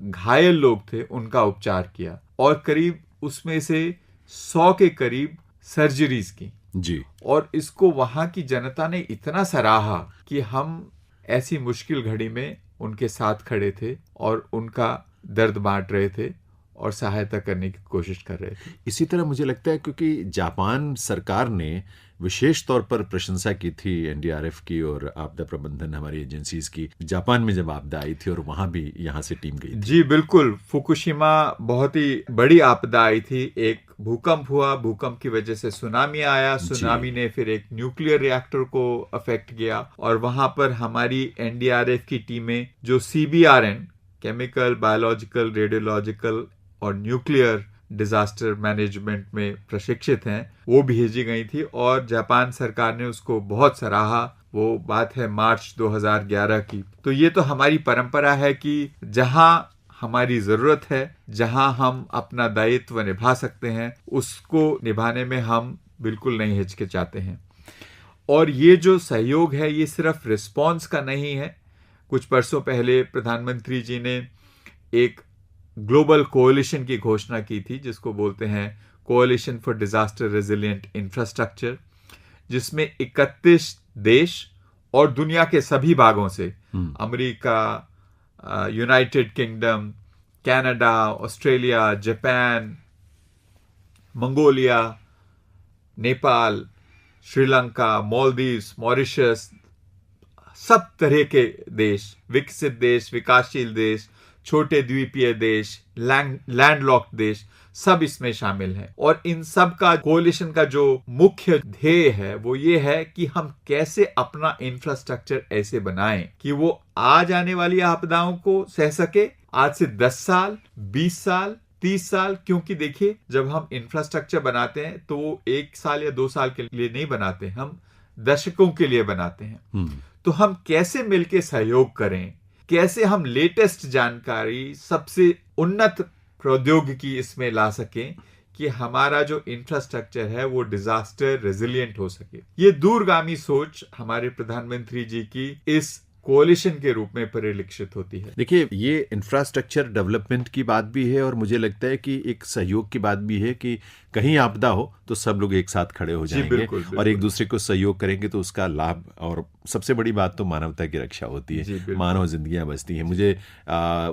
D: घायल लोग थे उनका उपचार किया और करीब उसमें से 100 के करीब सर्जरीज की
C: जी।
D: और इसको वहां की जनता ने इतना सराहा कि हम ऐसी मुश्किल घड़ी में उनके साथ खड़े थे और उनका दर्द बांट रहे थे और सहायता करने की कोशिश कर रहे थे।
C: इसी तरह मुझे लगता है क्योंकि जापान सरकार ने विशेष तौर पर प्रशंसा की थी एनडीआरएफ की और आपदा प्रबंधन हमारी एजेंसीज की, जापान में जब आपदा आई थी और वहां भी यहाँ से टीम गई थी।
D: जी बिल्कुल, फुकुशिमा बहुत ही बड़ी आपदा आई थी। एक भूकंप हुआ, भूकंप की वजह से सुनामी आया, सुनामी ने फिर एक न्यूक्लियर रिएक्टर को अफेक्ट किया और वहां पर हमारी एनडीआरएफ की टीमें जो सीबीआरएन, केमिकल, बायोलॉजिकल, रेडियोलॉजिकल और न्यूक्लियर डिजास्टर मैनेजमेंट में प्रशिक्षित हैं, वो भेजी गई थी और जापान सरकार ने उसको बहुत सराहा। वो बात है मार्च 2011 की। तो ये तो हमारी परंपरा है कि जहां हमारी जरूरत है, जहां हम अपना दायित्व निभा सकते हैं, उसको निभाने में हम बिल्कुल नहीं हिचकिचाते हैं। और ये जो सहयोग है ये सिर्फ रिस्पॉन्स का नहीं है। कुछ वर्षों पहले प्रधानमंत्री जी ने एक ग्लोबल कोalition की घोषणा की थी जिसको बोलते हैं कोalition फॉर डिजास्टर रेजिलिएंट इंफ्रास्ट्रक्चर, जिसमें 31 देश और दुनिया के सभी भागों से, America, United kingdom, Canada, Australia, Japan, Mongolia, Nepal, Sri Lanka, Maldives, Mauritius, सब तरह के देश, विकसित देश, विकासशील देश, छोटे द्वीपीय देश, लैंडलॉक्ड देश, सब इसमें शामिल हैं। और इन सब का कोalition का जो मुख्य ध्येय है वो ये है कि हम कैसे अपना इंफ्रास्ट्रक्चर ऐसे बनाएं कि वो आ जाने वाली आपदाओं को सह सके, आज से 10 साल, 20 साल, 30 साल। क्योंकि देखिए, जब हम इंफ्रास्ट्रक्चर बनाते हैं तो वो 1 साल या 2 साल के लिए नहीं बनाते, हम दशकों के लिए बनाते हैं। तो हम कैसे मिलकर सहयोग करें, कैसे हम लेटेस्ट जानकारी, सबसे उन्नत प्रौद्योगिकी इसमें ला सकें कि हमारा जो इंफ्रास्ट्रक्चर है वो डिजास्टर रेजिलिएंट हो सके। ये दूरगामी सोच हमारे प्रधानमंत्री जी की इस कोalition के रूप में परिलक्षित होती है।
C: देखिए, ये इंफ्रास्ट्रक्चर डेवलपमेंट की बात भी है और मुझे लगता है कि एक सहयोग की बात भी है कि कहीं आपदा हो तो सब लोग एक साथ खड़े हो जाएंगे
D: बिल्कुल, बिल्कुल।
C: और एक दूसरे को सहयोग करेंगे तो उसका लाभ, और सबसे बड़ी बात तो मानवता की रक्षा होती है, मानव जिंदगियां बचती हैं। मुझे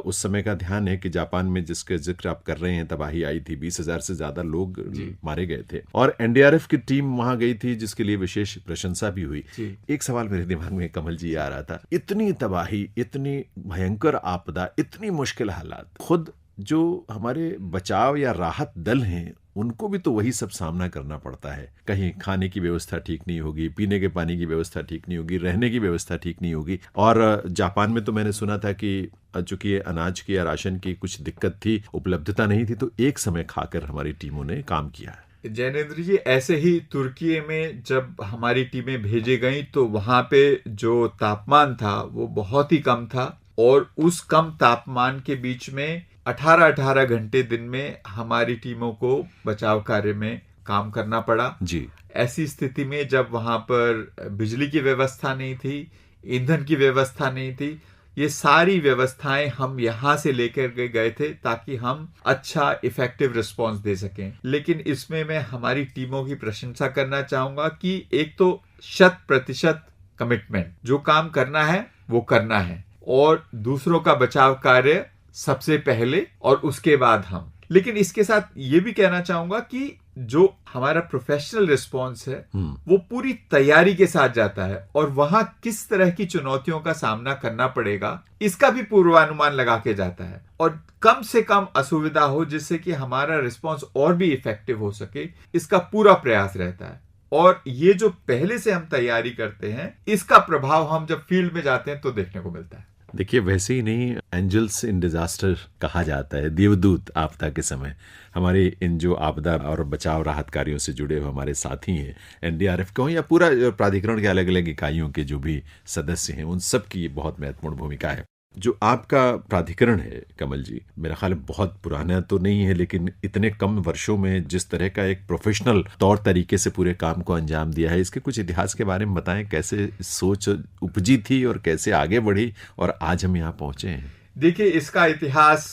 C: उस समय का ध्यान है कि जापान में जिसका जिक्र आप कर रहे हैं, तबाही आई थी, 20,000 से ज्यादा लोग मारे गए थे और एनडीआरएफ की टीम वहां गई थी जिसके लिए विशेष प्रशंसा भी हुई। एक सवाल मेरे दिमाग में कमल जी आ रहा था, इतनी तबाही, इतनी भयंकर आपदा, इतनी मुश्किल हालात, खुद जो हमारे बचाव या राहत दल हैं उनको भी तो वही सब सामना करना पड़ता है। कहीं खाने की व्यवस्था ठीक नहीं होगी, पीने के पानी की व्यवस्था ठीक नहीं होगी, रहने की व्यवस्था ठीक नहीं होगी। और जापान में तो मैंने सुना था कि चूंकि अनाज की या राशन की कुछ दिक्कत थी, उपलब्धता नहीं थी, तो एक समय खाकर हमारी टीमों ने काम किया है।
D: जैनेंद्र जी, ऐसे ही तुर्की में जब हमारी टीमें भेजी गई तो वहां पे जो तापमान था वो बहुत ही कम था, और उस कम तापमान के बीच में 18-18 घंटे दिन में हमारी टीमों को बचाव कार्य में काम करना पड़ा
C: जी।
D: ऐसी स्थिति में जब वहां पर बिजली की व्यवस्था नहीं थी, ईंधन की व्यवस्था नहीं थी, ये सारी व्यवस्थाएं हम यहां से लेकर गए थे ताकि हम अच्छा इफेक्टिव रिस्पांस दे सकें। लेकिन इसमें मैं हमारी टीमों की प्रशंसा करना चाहूंगा कि एक तो 100% कमिटमेंट, जो काम करना है वो करना है, और दूसरों का बचाव कार्य सबसे पहले और उसके बाद हम। लेकिन इसके साथ ये भी कहना चाहूंगा कि जो हमारा प्रोफेशनल रिस्पांस है वो पूरी तैयारी के साथ जाता है, और वहां किस तरह की चुनौतियों का सामना करना पड़ेगा इसका भी पूर्वानुमान लगा के जाता है, और कम से कम असुविधा हो जिससे कि हमारा रिस्पांस और भी इफेक्टिव हो सके, इसका पूरा प्रयास रहता है। और ये जो पहले से हम तैयारी करते हैं, इसका प्रभाव हम जब फील्ड में जाते हैं तो देखने को मिलता है।
C: देखिए, वैसे ही नहीं, एंजल्स इन डिजास्टर कहा जाता है, देवदूत आपदा के समय। हमारे इन जो आपदा और बचाव राहत कार्यों से जुड़े हुए हमारे साथी हैं, एनडीआरएफ के हों या पूरा प्राधिकरण के अलग अलग इकाइयों के जो भी सदस्य हैं, उन सब की बहुत महत्वपूर्ण भूमिका है। जो आपका प्राधिकरण है कमल जी, मेरा ख्याल बहुत पुराना तो नहीं है, लेकिन इतने कम वर्षों में जिस तरह का एक प्रोफेशनल तौर तरीके से पूरे काम को अंजाम दिया है, इसके कुछ इतिहास के बारे में बताएं। कैसे सोच उपजी थी और कैसे आगे बढ़ी और आज हम यहाँ पहुंचे हैं?
D: देखिए, इसका इतिहास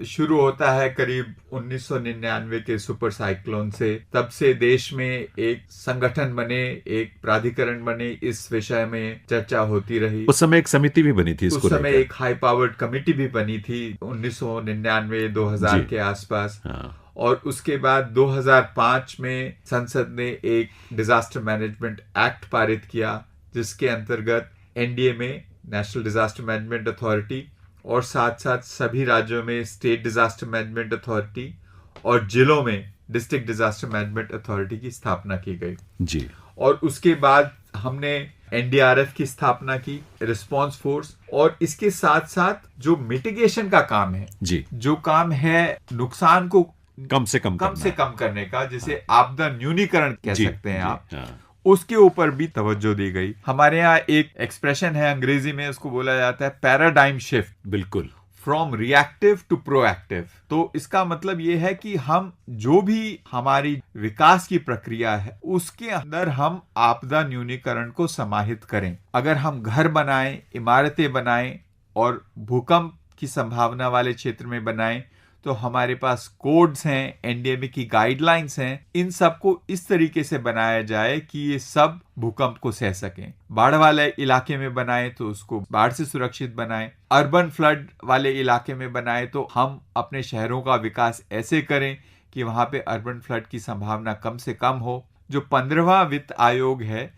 D: शुरू होता है करीब 1999 के सुपर साइक्लोन से। तब से देश में एक संगठन बने, एक प्राधिकरण बने, इस विषय में चर्चा होती रही।
C: उस समय एक समिति भी बनी थी,
D: उस समय एक हाई पावर्ड कमेटी भी बनी थी 1999-2000 के आसपास। और उसके बाद 2005 में संसद ने एक डिजास्टर मैनेजमेंट एक्ट पारित किया, जिसके अंतर्गत एनडीए में नेशनल डिजास्टर मैनेजमेंट अथॉरिटी और साथ साथ सभी राज्यों में स्टेट डिजास्टर मैनेजमेंट अथॉरिटी और जिलों में डिस्ट्रिक्ट डिजास्टर मैनेजमेंट अथॉरिटी की स्थापना की गई
C: जी।
D: और उसके बाद हमने एनडीआरएफ की स्थापना की, रिस्पांस फोर्स, और इसके साथ साथ जो मिटिगेशन का काम है
C: जी,
D: जो काम है नुकसान को
C: कम से कम
D: करने का, जिसे आपदा न्यूनीकरण कह सकते हैं आप, उसके ऊपर भी तवज्जो दी गई। हमारे यहाँ एक एक्सप्रेशन है अंग्रेजी में, उसको बोला जाता है पैराडाइम शिफ्ट।
C: बिल्कुल,
D: फ्रॉम रिएक्टिव टू प्रोएक्टिव। तो इसका मतलब ये है कि हम जो भी हमारी विकास की प्रक्रिया है उसके अंदर हम आपदा न्यूनीकरण को समाहित करें। अगर हम घर बनाएं, इमारतें बनाएं और भूकंप की संभावना वाले क्षेत्र में बनाएं, तो हमारे पास कोड्स हैं, एनडीएमए की गाइडलाइंस हैं। इन सब को इस तरीके से बनाया जाए कि ये सब भूकंप को सह सकें। बाढ़ वाले इलाके में बनाएं तो उसको बाढ़ से सुरक्षित बनाएं, अर्बन फ्लड वाले इलाके में बनाएं तो हम अपने शहरों का विकास ऐसे करें कि वहां पे अर्बन फ्लड की संभावना कम से कम हो। जो 15वां वित्त आयोग है,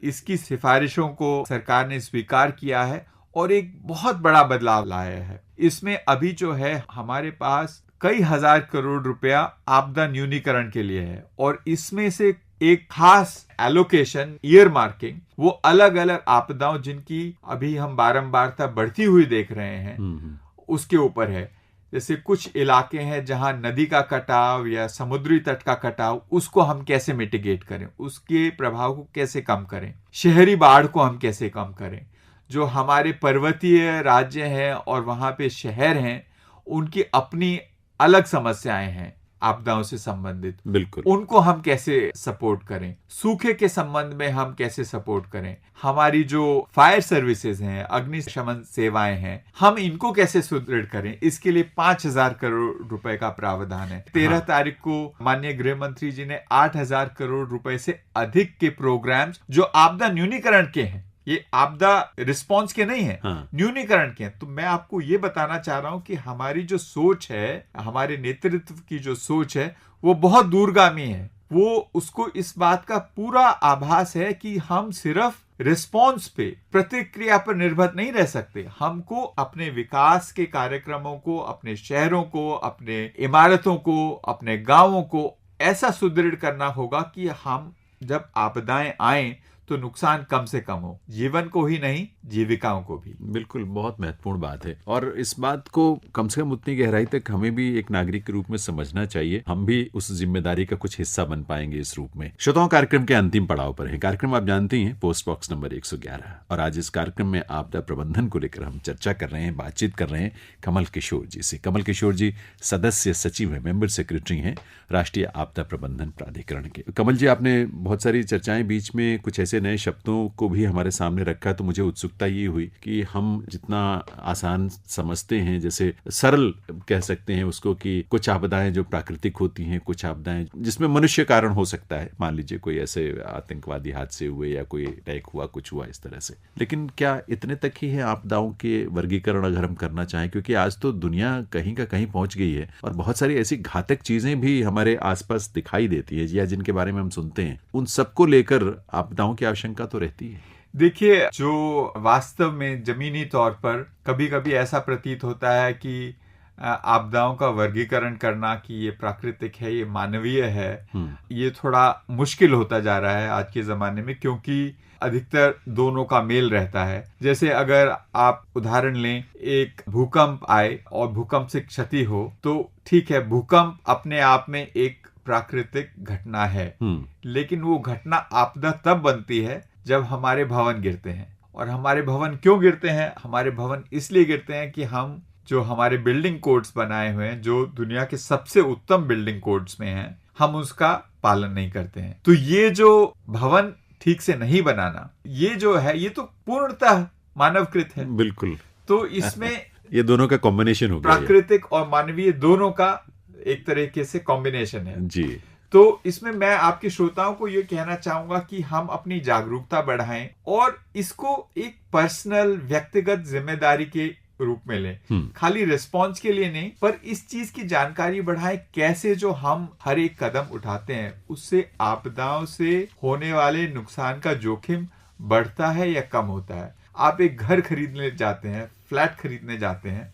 D: इसकी सिफारिशों को सरकार ने स्वीकार किया है और एक बहुत बड़ा बदलाव लाया है। इसमें अभी जो है हमारे पास कई हजार करोड़ रुपया आपदा न्यूनीकरण के लिए है, और इसमें से एक खास एलोकेशन, ईयर मार्किंग, वो अलग अलग आपदाओं जिनकी अभी हम बारंबारता बढ़ती हुई देख रहे हैं उसके ऊपर है। जैसे कुछ इलाके हैं जहां नदी का कटाव या समुद्री तट का कटाव, उसको हम कैसे मिटिगेट करें, उसके प्रभाव को कैसे कम करें, शहरी बाढ़ को हम कैसे कम करें। जो हमारे पर्वतीय राज्य हैं और वहां पे शहर हैं, उनकी अपनी अलग समस्याएं हैं आपदाओं से संबंधित,
C: बिल्कुल,
D: उनको हम कैसे सपोर्ट करें। सूखे के संबंध में हम कैसे सपोर्ट करें। हमारी जो फायर सर्विसेज हैं, अग्निशमन सेवाएं हैं, हम इनको कैसे सुदृढ़ करें। इसके लिए 5,000 करोड़ रुपए का प्रावधान है। 13 तारीख को माननीय गृह मंत्री जी ने 8,000 करोड़ रुपए से अधिक के प्रोग्राम्स जो आपदा न्यूनीकरण के हैं, ये आपदा रिस्पांस के नहीं है, न्यूनीकरण के हैं। तो मैं आपको ये बताना चाह रहा हूं कि हमारी जो सोच है, हमारे नेतृत्व की जो सोच है, वो बहुत दूरगामी है। वो उसको इस बात का पूरा आभास है कि हम सिर्फ रिस्पांस पे, प्रतिक्रिया पर निर्भर नहीं रह सकते। हमको अपने विकास के कार्यक्रमों को, अपने शहरों को, अपने इमारतों को, अपने गांवों को ऐसा सुदृढ़ करना होगा कि हम जब आपदाएं आए तो नुकसान कम से कम हो, जीवन को ही नहीं जीविकाओं को भी।
C: बिल्कुल, बहुत महत्वपूर्ण बात है और इस बात को कम से कम उतनी गहराई तक हमें भी एक नागरिक के रूप में समझना चाहिए। हम भी उस जिम्मेदारी का कुछ हिस्सा बन पाएंगे इस रूप में। श्रोताओं, कार्यक्रम के अंतिम पड़ाव पर है। कार्यक्रम आप जानते हैं पोस्ट बॉक्स नंबर 111 और आज इस कार्यक्रम में आपदा प्रबंधन को लेकर हम चर्चा कर रहे हैं, बातचीत कर रहे हैं कमल किशोर जी से। कमल किशोर जी सदस्य सचिव है, मेंबर सेक्रेटरी हैं राष्ट्रीय आपदा प्रबंधन प्राधिकरण के। कमल जी, आपने बहुत सारी चर्चाएं बीच में कुछ ऐसे नए शब्दों को भी हमारे सामने रखा, तो मुझे उत्सुकता ये हुई कि हम जितना आसान समझते हैं, जैसे सरल कह सकते हैं उसको, कि कुछ आपदाएं जो प्राकृतिक होती हैं, कुछ आपदाएं जिसमें मनुष्य कारण हो सकता है, मान लीजिए कोई ऐसे आतंकवादी हादसे हुए या कोई अटैक हुआ, कुछ हुआ इस तरह से। लेकिन क्या इतने तक ही है आपदाओं के वर्गीकरण अगर हम करना चाहें? क्योंकि आज तो दुनिया कहीं का कहीं पहुंच गई है और बहुत सारी ऐसी घातक चीजें भी हमारे आसपास दिखाई देती है या जिनके बारे में हम सुनते हैं। उन सबको लेकर आपदाओं की आशंका तो रहती है।
D: देखिए, जो वास्तव में जमीनी तौर पर कभी कभी ऐसा प्रतीत होता है कि आपदाओं का वर्गीकरण करना कि ये प्राकृतिक है, ये मानवीय है, ये थोड़ा मुश्किल होता जा रहा है आज के जमाने में, क्योंकि अधिकतर दोनों का मेल रहता है। जैसे अगर आप उदाहरण लें, एक भूकंप आए और भूकंप से क्षति हो तो ठीक है, भूकंप अपने आप में एक प्राकृतिक घटना है, लेकिन वो घटना आपदा तब बनती है जब हमारे भवन गिरते हैं। और हमारे भवन क्यों गिरते हैं? हमारे भवन इसलिए गिरते हैं कि हम जो हमारे बिल्डिंग कोड्स बनाए हुए हैं, जो दुनिया के सबसे उत्तम बिल्डिंग कोड्स में हैं, हम उसका पालन नहीं करते हैं। तो ये जो भवन ठीक से नहीं बनाना, ये जो है, ये तो पूर्णतः मानवकृत है।
C: बिल्कुल।
D: तो इसमें
C: ये दोनों का कॉम्बिनेशन हो गया,
D: प्राकृतिक और मानवीय दोनों का एक तरीके से कॉम्बिनेशन है
C: जी।
D: तो इसमें मैं आपके श्रोताओं को ये कहना चाहूंगा कि हम अपनी जागरूकता बढ़ाएं और इसको एक पर्सनल, व्यक्तिगत जिम्मेदारी के रूप में लें। खाली रिस्पॉन्स के लिए नहीं, पर इस चीज की जानकारी बढ़ाएं कैसे जो हम हर एक कदम उठाते हैं उससे आपदाओं से होने वाले नुकसान का जोखिम बढ़ता है या कम होता है। आप एक घर खरीदने जाते हैं, फ्लैट खरीदने जाते हैं,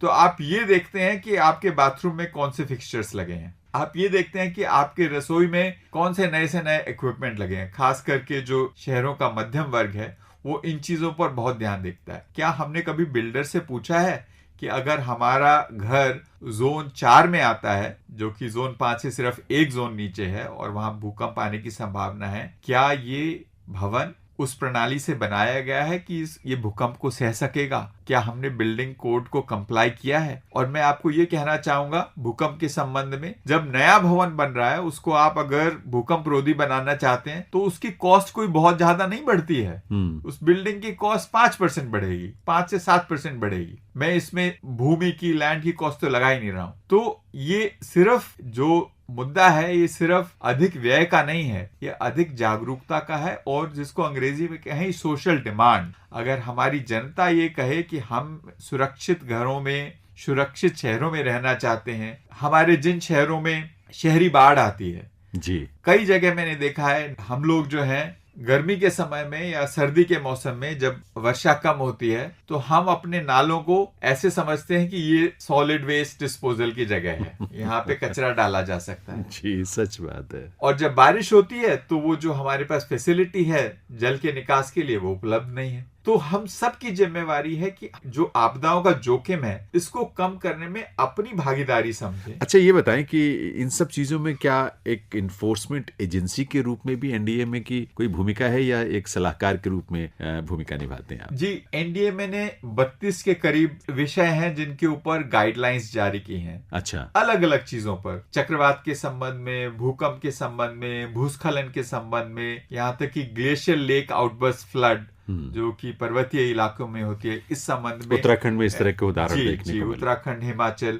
D: तो आप ये देखते हैं कि आपके बाथरूम में कौन से फिक्सचर्स लगे हैं, आप ये देखते हैं कि आपके रसोई में कौन से नए इक्विपमेंट लगे हैं। खास करके जो शहरों का मध्यम वर्ग है वो इन चीजों पर बहुत ध्यान देता है। क्या हमने कभी बिल्डर से पूछा है कि अगर हमारा घर जोन 4 में आता है, जो कि जोन 5 से सिर्फ एक जोन नीचे है और वहां भूकंप आने की संभावना है, क्या ये भवन उस प्रणाली से बनाया गया है कि ये भूकंप को सह सकेगा? क्या हमने बिल्डिंग कोड को कंप्लाई किया है? और मैं आपको ये कहना चाहूंगा भूकंप के संबंध में, जब नया भवन बन रहा है उसको आप अगर भूकंप रोधी बनाना चाहते हैं तो उसकी कॉस्ट कोई बहुत ज्यादा नहीं बढ़ती है। उस बिल्डिंग की कॉस्ट 5% बढ़ेगी, 5 से 7% बढ़ेगी। मैं इसमें भूमि की, लैंड की कॉस्ट तो लगा ही नहीं रहा हूं। तो ये सिर्फ जो मुद्दा है, ये सिर्फ अधिक व्यय का नहीं है, ये अधिक जागरूकता का है और जिसको अंग्रेजी में कहें सोशल डिमांड। अगर हमारी जनता ये कहे कि हम सुरक्षित घरों में, सुरक्षित शहरों में रहना चाहते हैं, हमारे जिन शहरों में शहरी बाढ़ आती है
C: जी,
D: कई जगह मैंने देखा है, हम लोग जो है गर्मी के समय में या सर्दी के मौसम में जब वर्षा कम होती है तो हम अपने नालों को ऐसे समझते हैं कि ये सॉलिड वेस्ट डिस्पोजल की जगह है, यहाँ पे कचरा डाला जा सकता है।
C: जी, सच बात है।
D: और जब बारिश होती है तो वो जो हमारे पास फैसिलिटी है जल के निकास के लिए, वो उपलब्ध नहीं है। तो हम सबकी जिम्मेवारी है कि जो आपदाओं का जोखिम है इसको कम करने में अपनी भागीदारी समझें।
C: अच्छा, ये बताएं कि इन सब चीजों में क्या एक इन्फोर्समेंट एजेंसी के रूप में भी एनडीए में की कोई भूमिका है या एक सलाहकार के रूप में भूमिका निभाते हैं आप?
D: जी, एनडीए में 32 के करीब विषय हैं जिनके ऊपर गाइडलाइंस जारी की हैं।
C: अच्छा।
D: अलग अलग चीजों पर, चक्रवात के संबंध में, भूकंप के संबंध में, भूस्खलन के संबंध में, यहाँ तक कि ग्लेशियर लेक आउटबर्स्ट फ्लड जो कि पर्वतीय इलाकों में होती है, इस संबंध में
C: उत्तराखंड में इस तरह के उदाहरण देखने को मिले।
D: उत्तराखंड, हिमाचल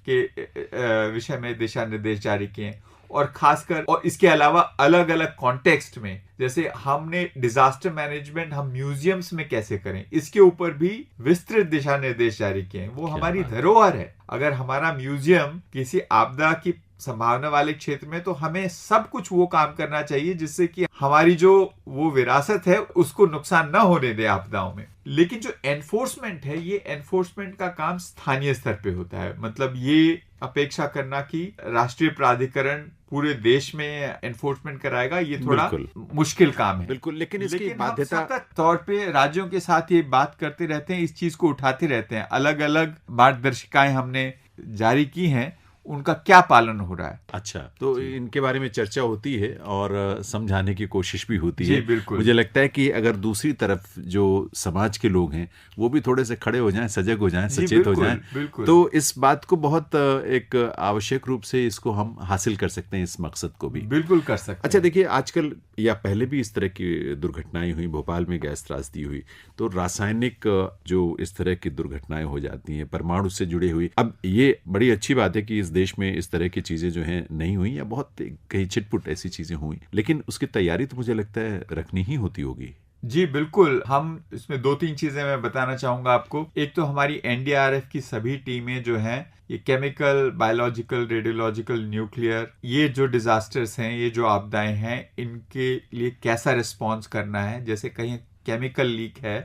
D: के विषय में दिशा निर्देश जारी किए। और खासकर और इसके अलावा अलग अलग कॉन्टेक्स्ट में, जैसे हमने डिजास्टर मैनेजमेंट हम म्यूजियम्स में कैसे करें, इसके ऊपर भी विस्तृत दिशा निर्देश जारी किए हैं। वो हमारी धरोहर है। अगर हमारा म्यूजियम किसी आपदा की संभावना वाले क्षेत्र में, तो हमें सब कुछ वो काम करना चाहिए जिससे कि हमारी जो वो विरासत है उसको नुकसान न होने दे आपदाओं में। लेकिन जो एनफोर्समेंट है, ये एनफोर्समेंट का काम स्थानीय स्तर पे होता है। मतलब ये अपेक्षा करना कि राष्ट्रीय प्राधिकरण पूरे देश में एनफोर्समेंट कराएगा, ये थोड़ा मुश्किल काम है।
C: बिल्कुल, लेकिन इसकी बाध्यता
D: हम सतत तौर पे राज्यों के साथ ये बात करते रहते हैं, इस चीज को उठाते रहते हैं। अलग अलग मार्गदर्शिकाएं हमने जारी की हैं, उनका क्या पालन हो रहा है।
C: अच्छा, तो इनके बारे में चर्चा होती है और समझाने की कोशिश भी होती है।
D: बिल्कुल।
C: मुझे लगता है कि अगर दूसरी तरफ जो समाज के लोग हैं वो भी थोड़े से खड़े हो जाएं, सजग हो जाएं, सचेत हो जाएं, तो इस बात को बहुत एक आवश्यक रूप से इसको हम हासिल कर सकते हैं, इस मकसद को भी
D: बिल्कुल कर सकते हैं।
C: अच्छा, देखिए आजकल या पहले भी इस तरह की दुर्घटनाएं हुई, भोपाल में गैस त्रासदी हुई, तो रासायनिक जो इस तरह की दुर्घटनाएं हो जाती हैं, परमाणु से जुड़ी हुई। अब ये बड़ी अच्छी बात है कि इस देश में इस तरह की चीजें जो हैं नहीं हुई, या बहुत कहीं छिटपुट ऐसी चीजें हुई, लेकिन उसकी तैयारी तो मुझे लगता है रखनी ही होती होगी।
D: जी बिल्कुल। हम इसमें 2-3 चीजें मैं बताना चाहूंगा आपको। एक तो हमारी एनडीआरएफ की सभी टीमें जो हैं, ये केमिकल, बायोलॉजिकल, रेडियोलॉजिकल, न्यूक्लियर, ये जो डिजास्टर्स हैं, ये जो आपदाएं हैं, इनके लिए कैसा रिस्पॉन्स करना है। जैसे कहीं केमिकल लीक है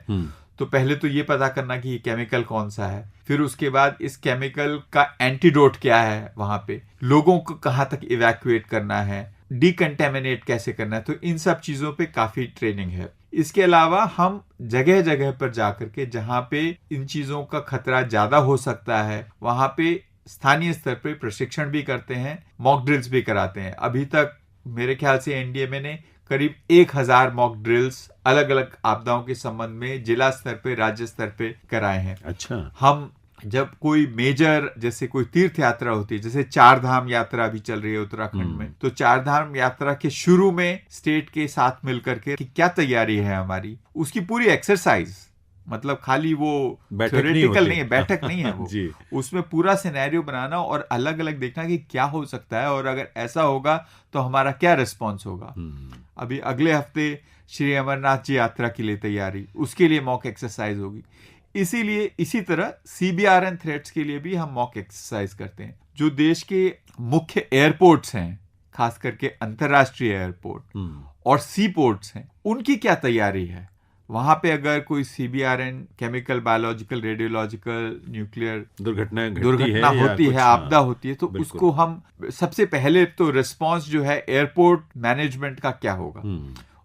D: तो पहले तो ये पता करना कि ये केमिकल कौन सा है, फिर उसके बाद इस केमिकल का एंटीडोट क्या है, वहां पे लोगों को कहाँ तक इवैक्यूएट करना है, डिकंटेमिनेट कैसे करना है। तो इन सब चीजों पे काफी ट्रेनिंग है। इसके अलावा हम जगह जगह पर जाकर के जहां पे इन चीजों का खतरा ज्यादा हो सकता है, वहां पे स्थानीय स्तर पे प्रशिक्षण भी करते हैं, मॉक ड्रिल्स भी कराते हैं। अभी तक मेरे ख्याल से एनडीएमए ने करीब 1000 मॉक ड्रिल्स अलग अलग आपदाओं के संबंध में जिला स्तर पे, राज्य स्तर पे कराए हैं।
C: अच्छा,
D: हम जब कोई मेजर, जैसे कोई तीर्थ यात्रा होती है, जैसे 4 धाम यात्रा अभी चल रही है उत्तराखंड में, तो 4 धाम यात्रा के शुरू में स्टेट के साथ मिलकर के कि क्या तैयारी है हमारी, उसकी पूरी एक्सरसाइज, मतलब खाली वो थ्योरेटिकल नहीं है, बैठक नहीं है वो
C: जी।
D: उसमें पूरा सिनेरियो बनाना और अलग अलग देखना कि क्या हो सकता है, और अगर ऐसा होगा तो हमारा क्या रिस्पॉन्स होगा। अभी अगले हफ्ते श्री अमरनाथ जी यात्रा के लिए तैयारी, उसके लिए मॉक एक्सरसाइज होगी। इसीलिए इसी तरह सीबीआरएन थ्रेट्स के लिए भी हम मॉक एक्सरसाइज करते हैं। जो देश के मुख्य एयरपोर्ट्स हैं, खास करके अंतरराष्ट्रीय एयरपोर्ट और सी पोर्ट्स हैं, उनकी क्या तैयारी है, वहां पे अगर कोई CBRN, chemical, biological, radiological, nuclear दुर्घटना होती है, आपदा होती है, तो उसको हम सबसे पहले तो रिस्पॉन्स जो है एयरपोर्ट मैनेजमेंट का क्या होगा,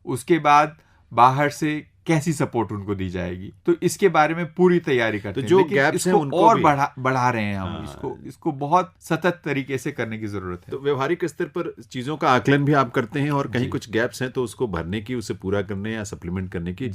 D: उसके बाद बाहर से कैसी सपोर्ट उनको दी जाएगी, तो इसके बारे में पूरी तैयारी करते हैं।
C: जो गैप्स हैं उनको
D: और बढ़ा रहे हैं हम। इसको बहुत सतत तरीके से करने की जरूरत है।
C: तो व्यवहारिक स्तर पर चीजों का आकलन भी आप करते हैं, और कहीं कुछ गैप्स हैं तो उसको भरने की, उसे पूरा करने या सप्लीमेंट करने की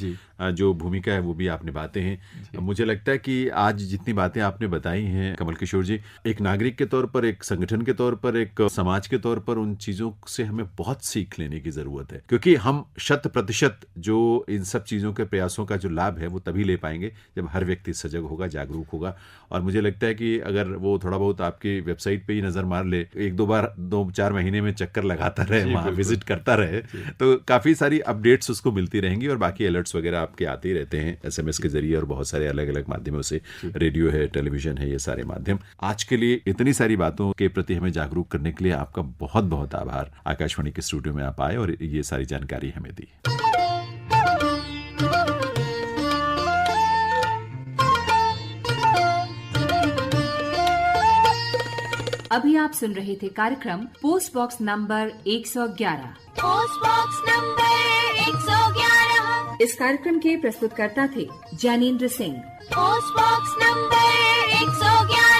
C: जो भूमिका है वो भी आप निभाते हैं। मुझे लगता है कि आज जितनी बातें आपने बताई हैं कमल किशोर जी, एक नागरिक के तौर पर, एक संगठन के तौर पर, एक समाज के तौर पर, उन चीजों से हमें बहुत सीख लेने की जरूरत है, क्योंकि हम 100% जो इन सब चीजों के प्रयासों का जो लाभ है वो तभी ले पाएंगे जब हर व्यक्ति सजग होगा, जागरूक होगा। और मुझे लगता है कि अगर वो थोड़ा बहुत आपकी वेबसाइट पे ही नजर मार ले, 1-2 बार 2-4 महीने में चक्कर लगाता रहे, वहां विजिट करता रहे, तो काफी सारी अपडेट्स उसको मिलती रहेंगी। और बाकी अलर्ट्स वगैरह आपके आते ही रहते हैं SMS के जरिए, और बहुत सारे अलग अलग माध्यमों से, रेडियो है, टेलीविजन है, ये सारे माध्यम। आज के लिए इतनी सारी बातों के प्रति हमें जागरूक करने के लिए आपका बहुत बहुत आभार। आकाशवाणी के स्टूडियो में आप आए और ये सारी जानकारी हमें दी।
A: अभी आप सुन रहे थे कार्यक्रम post box number 111।
B: Post box number 111।
A: इस कार्यक्रम के प्रस्तुतकर्ता थे Jainendra Singh.
B: Post box number 111।